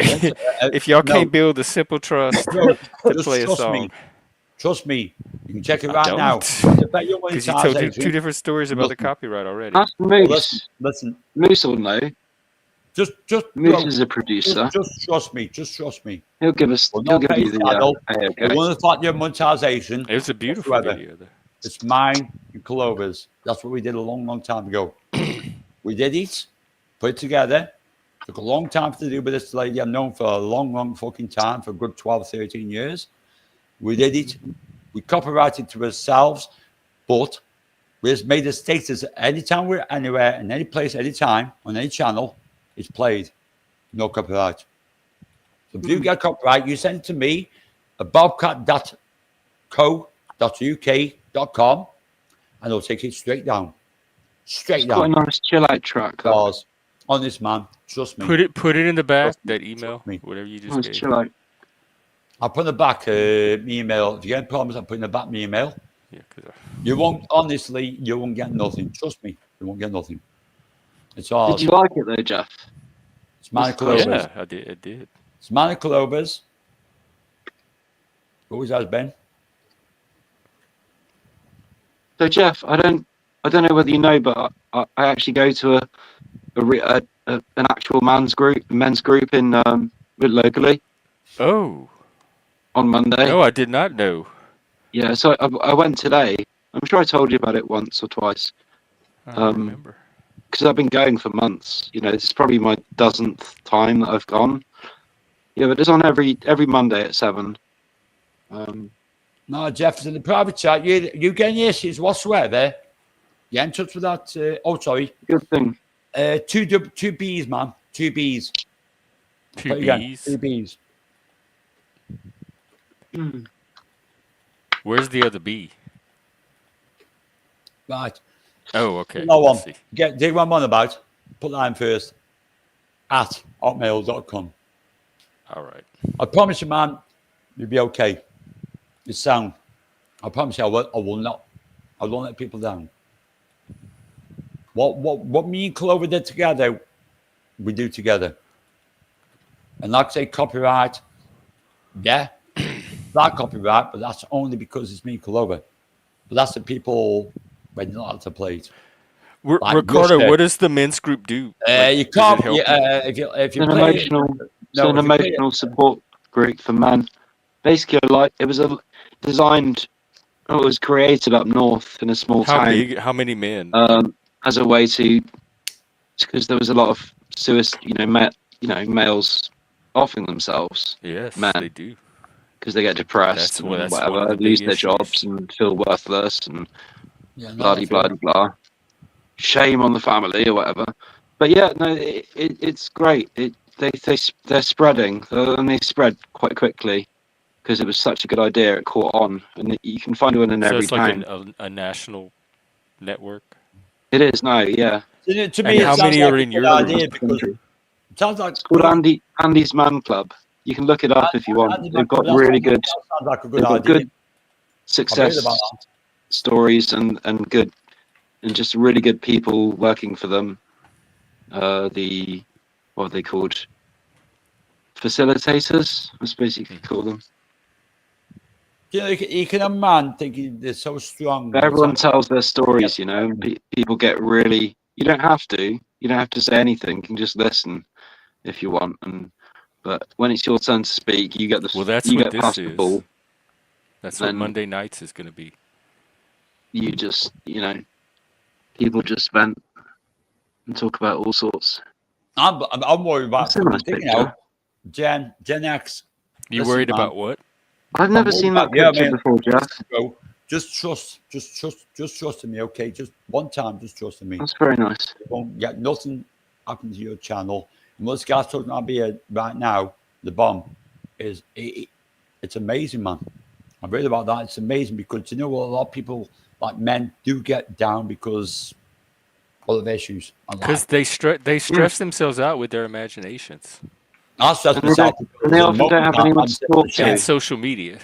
if y'all No, can't build a simple trust no, to just play a trust song, me. Trust me. You can check it I right now. don't. The bet your Because you told two monetization. different stories about the Listen, copyright already. That's well, Moose. listen. Moose will know. Just Moose bro, is a producer. just trust me. Just trust me. He'll give us. We'll He'll not give pay you the. channel. There you It go. won't affect your monetization It was a beautiful whatsoever. video, though. It's mine and Clover's. That's what we did a long time ago. We did it, put it together. Took a long time to do with this lady I've known for a long fucking time, for a good 12, 13 years. We did it. We copyrighted to ourselves, but we just made a status anytime we're anywhere, in any place, anytime, on any channel, it's played. No copyright. So if you get copyright, you send it to me at bobcat.co.uk.com and I'll take it straight down. Straight It's quite down. a nice chill out track. That. Because, honest man, trust me. Put it in the back, Trust me, that email, me. whatever you just Nice gave. chill out. I'll put in the back my email. If you get problems, I'll put in the back my email. Yeah, 'cause You won't, honestly, you won't get nothing. Trust me, you won't get nothing. It's ours. Did you like it though, Jeff? It's Manic Clovers. yeah, I did. It's Manic Clovers. Always has been. So Jeff, I don't know whether you know, but I actually go to an actual men's group in locally Oh, on Monday. no, I did not know. Yeah, so I went today. I'm sure I told you about it once or twice. I don't remember. Because I've been going for months. You know, this is probably my dozenth time that I've gone. Yeah, but it's on every Monday at 7. No, Jeff, it's in the private chat. You get any issues whatsoever? Get in touch with that. Sorry. Good thing. Two B's, man. 2 B's. Two Put it again, B's. 2 B's. Where's the other B? Right. Oh, okay. No one. Let's see. Do what I'm on about. Put that in first. At hotmail.com. All right. I promise you, man, you'll be okay. It's sound. I promise you, I will not. I won't let people down. What me and Clover did together, we do together. And like I say, copyright, yeah, that copyright, but that's only because it's me and Clover. But that's the people when you're not allowed to play it. Like Ricardo, Russia. what does the men's group do? You does can't. it help If you It's an play emotional, it, it's an if you play it- emotional support group for men. Basically, like it was designed. It was created up north in a small How town. big? How many men? As a way to, because there was a lot of males offing themselves Yes, men. they do. because they get depressed That's and one of whatever, the lose big their issues. jobs and feel worthless and Yeah, no, blah I blah feel- blah. Shame on the family or whatever. But yeah, no, it's great. They're spreading and they spread quite quickly because it was such a good idea. It caught on, and you can find one in So every it's like town. a national network. It is now, yeah. To me, And it how sounds many like are a in good your idea group? because it sounds like It's called Andy's Man Club. You can look it up if you want. Andy's They've Man got Club, that really sounds- good. that sounds like a They've good got idea. good I've heard success about that. stories and good and just really good people working for them. What are they called? Facilitators, I suppose you could call them. You know, you can have a man thinking they're so strong. But everyone tells their stories, you know, and people get really. You don't have to say anything. You can just listen if you want. But when it's your turn to speak, you get Well, that's you what get this past the is. ball. That's what And Monday nights is going to be. you just, people just vent and talk about all sorts. I'm worried about That's a nice thinking picture. out. Gen X. You Listen, worried man. about what? I've never I'm seen worried that about- picture man, before, Jeff. Bro, just trust in me, okay? Just one time, just trust in me. That's very nice. You won't get nothing happen to your channel. And what's guys talking about here right now, the bomb, is it's amazing, man. I read about that. It's amazing because you know what, a lot of people, like men, do get down because of issues. Because they stress themselves out with their imaginations I stress And they myself don't- and they because often the don't have moment anyone I'm to sitting on talk the to. and chair, social media.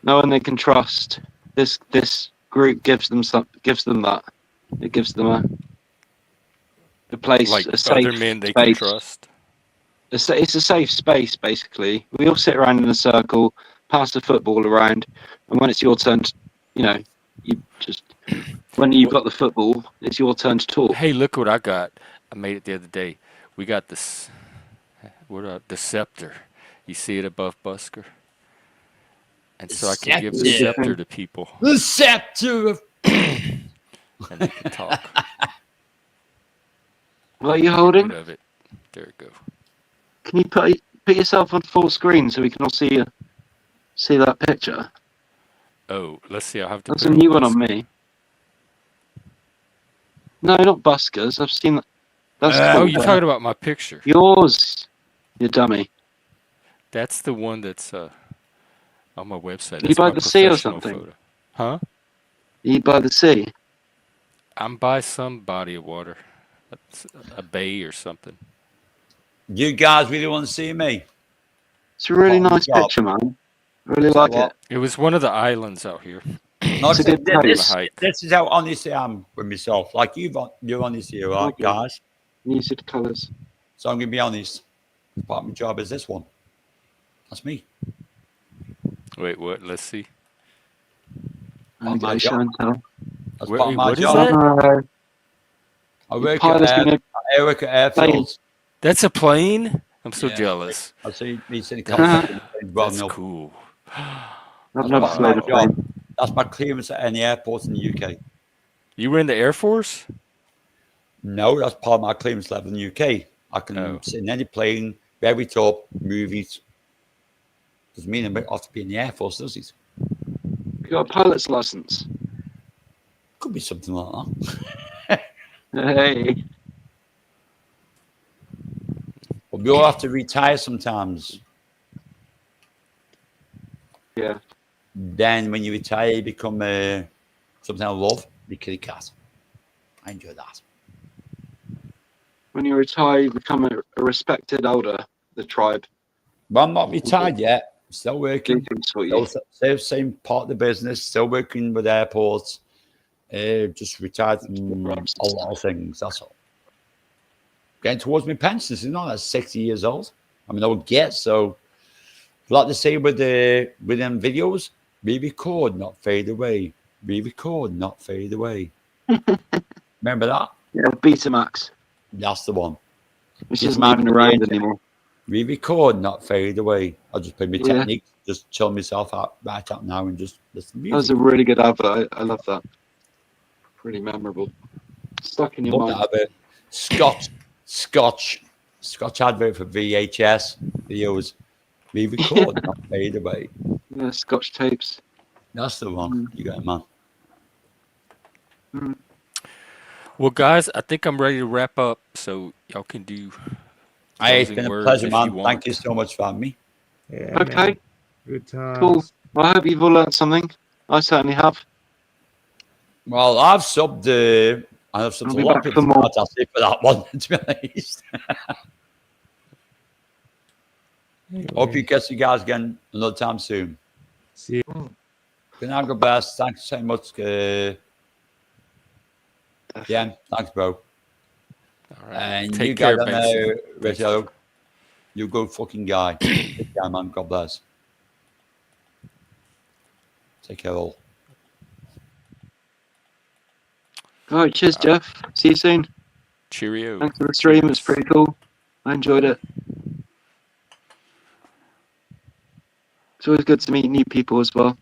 No one they can trust. this group gives them that. It gives them a place, Like a other safe men they can space. trust. It's a safe space, basically. We all sit around in a circle, pass the football around, and when it's your turn, you just when you've got the football, it's your turn to talk. Hey, look what I got. I made it the other day. We got this. The scepter. You see it above Busker, and so I can give the scepter to people, The scepter of and they can talk. What are you Get holding? rid of it. There we go. Can you put yourself on full screen so we can all see that picture? Oh, let's see. I'll have to That's put a it new on one on Busker. me. No, not Busker's. I've seen that. That's Oh, cool. you're talking about my picture. Yours, you dummy. That's the one that's on my website. You That's by my the sea or professional something? photo. Huh? You by the sea? I'm by some body of water. It's a bay or something. you guys really want to see me? It's a really Part of my nice job. picture, man. I really Is that like what? it. It was one of the islands out here. No, It's a good On a pose. hike. this is how honest I am with myself. Like you're honest here, right, Okay. guys? Muted colours. So I'm gonna be honest. Part of my job is this one. That's me. Wait, what? Let's see. Part of my Okay, job. Chantal. That's Wait, part of my what is job. that? I Your work pilot's at gonna I work at airfields. That's a plane? I'm so Yeah. jealous. I see me sitting constantly well That's enough. cool. I've That's never part of my flown a job. plane. That's my clearance at any airport in the UK. You were in the Air Force? No, that's part of my clearance level in the UK. I can Oh. sit in any plane, very top, movies. Doesn't mean I have to be in the Air Force, does it? You got a pilot's license. Could be something like that. Hey. But we all have to retire sometimes. Yeah. Then when you retire, you become something I love, the kitty cat. I enjoy that. When you retire, you become a respected elder of the tribe. But I'm not retired yet. Still working. Thinks for you. Still same part of the business. Still working with airports. Just retired from a lot of things. That's all. Getting towards my pension. It's not at 60 years old. I mean, I would get so. Like they say with them videos, we record, not fade away. We record, not fade away. Remember that? Yeah, Betamax, That's the one. which Just isn't even leave it around in. anymore. We record, not fade away. I just play my Yeah. technique, just chill myself out right out now and just listen to That was music. a really good advert. I love that. Pretty memorable. Stuck in your Love mind. that advert. Scotch advert for VHS videos. We record, not fade away. Yeah, Scotch tapes. That's the one. You got it, man. Well, guys, I think I'm ready to wrap up, so y'all can do Hey, it's closing been a words pleasure, if man. you want. Thank you so much for having me. Yeah, Okay, man. Good times. cool. Well, I hope you've all learned something. I certainly have. Well, I've subbed. I've subbed I'll a be lot of back people. for more. I'll say for that one, to be honest. Hope you catch you guys again another time soon. See you. Good night, God bless. Thanks so much. Yeah, thanks, bro. All right. And Take you care, guys Benson. know, Rachel, you good fucking guy. Good guy, man. God bless. Take care, all. All right, cheers, Jeff. See you soon. Cheerio. Thanks for the stream. It's pretty cool. I enjoyed it. It's always good to meet new people as well.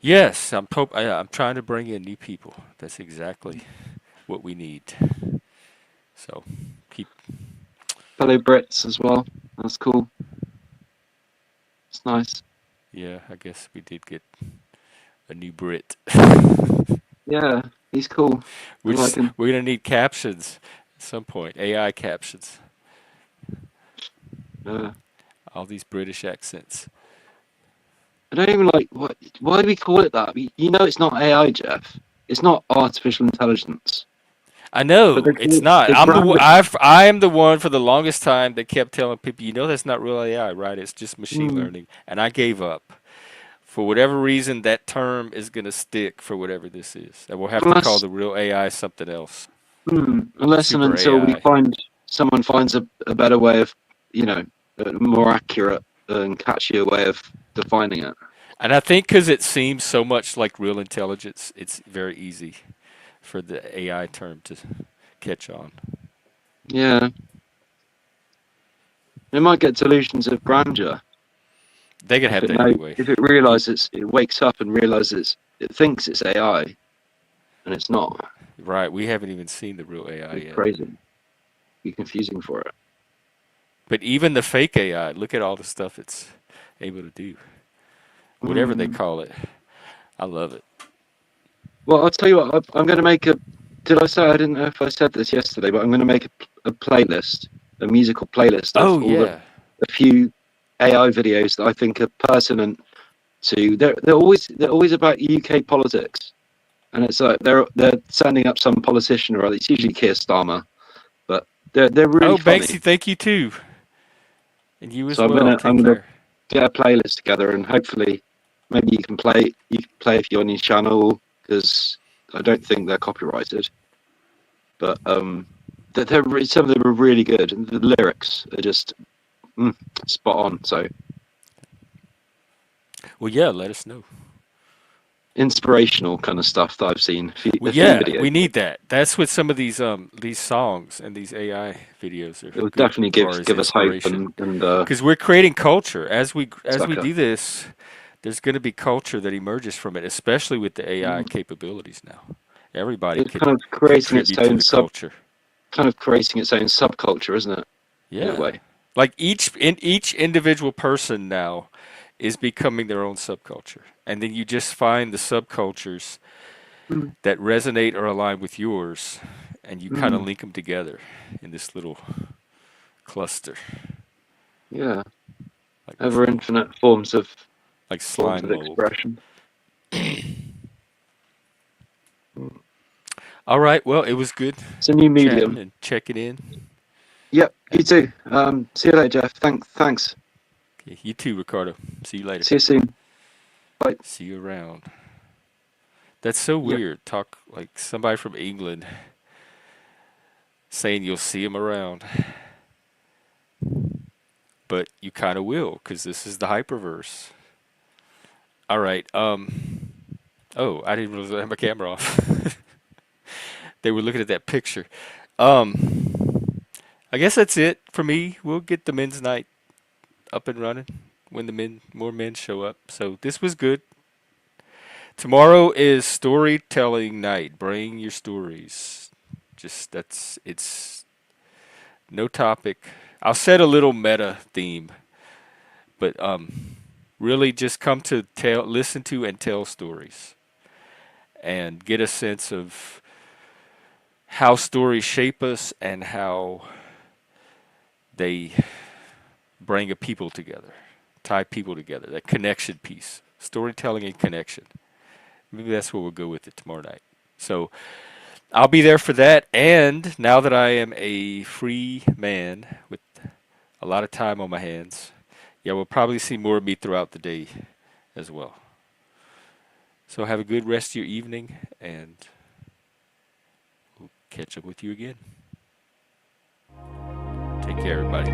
Yes, I'm trying to bring in new people. That's exactly what we need. So keep. Fellow Brits as well. That's cool. It's nice. Yeah, I guess we did get a new Brit. Yeah, he's cool. We're like him. gonna need captions at some point. AI captions. All these British accents. I don't even like what. Why do we call it that? You know, it's not AI, Jeff. It's not artificial intelligence. I know But they it's call- not. they I'm the brand one, it- I am the one for the longest time that kept telling people, you know, that's not real AI, right? It's just machine learning, and I gave up For whatever reason, that term is going to stick for whatever this is. And we'll have to call Unless, the real AI something else. unless and Super until we AI. find someone finds a better way of, you know, a more accurate and catchier way of defining it. And I think because it seems so much like real intelligence, it's very easy for the AI term to catch on. Yeah, it might get delusions of grandeur They can if have it that know anyway. if it realizes it wakes up and realizes it thinks it's AI and it's not. Right, we haven't even seen the real AI It's yet. crazy. Be confusing for it. But even the fake AI, look at all the stuff it's able to do. Whatever they Mm. call it. I love it. Well, I'll tell you what. I'm going to make a. Did I say I didn't know if I said this yesterday? But I'm going to make a playlist, a musical playlist of Oh all the yeah. a few AI videos that I think are pertinent to. They're always about UK politics, and it's like they're sending up some politician or other. It's usually Keir Starmer, but they're really Oh, funny. Banksy, thank you too. And you as So I'm well. gonna Take I'm gonna care. get a playlist together, and hopefully maybe you can play if you're on your channel, because I don't think they're copyrighted. But some of them are really good, and the lyrics are just spot on. So Well, yeah, let us know. inspirational kind of stuff that I've seen. Well, A few yeah, videos. we need that. That's what some of these songs and these AI videos are It will good definitely for give as give us hope inspiration. and Because we're creating culture as we sucker. do this. There's going to be culture that emerges from it, especially with the AI Mm. capabilities now. Everybody It's can kind of creating its contribute to own the culture. subculture, isn't it? In a Yeah. way. Like each individual person now is becoming their own subculture. And then you just find the subcultures Mm. that resonate or align with yours and you kind of Mm. link them together in this little cluster, Yeah. like this Ever little infinite like forms slime of mold. expression. Mm. All right, well, it was good It's a new chatting medium. and checking in. Yep, you And too. See you later, Jeff. Thanks. okay, you too, Ricardo. See you later. See you soon. Bye. See you around. That's so Yep. weird. Talk like somebody from England saying you'll see him around, but you kind of will because this is the hyperverse. All right. Oh, I didn't realize I had my camera off. They were looking at that picture. I guess that's it for me. We'll get the men's night up and running when the more men show up. So this was good. Tomorrow is storytelling night. Bring your stories. Just it's no topic. I'll set a little meta theme, but really just come to listen to and tell stories and get a sense of how stories shape us and how they bring a people together, tie people together, that connection piece, storytelling and connection. Maybe that's where we'll go with it tomorrow night. So I'll be there for that. And now that I am a free man with a lot of time on my hands, yeah, we'll probably see more of me throughout the day as well. So have a good rest of your evening and we'll catch up with you again. Take care, everybody.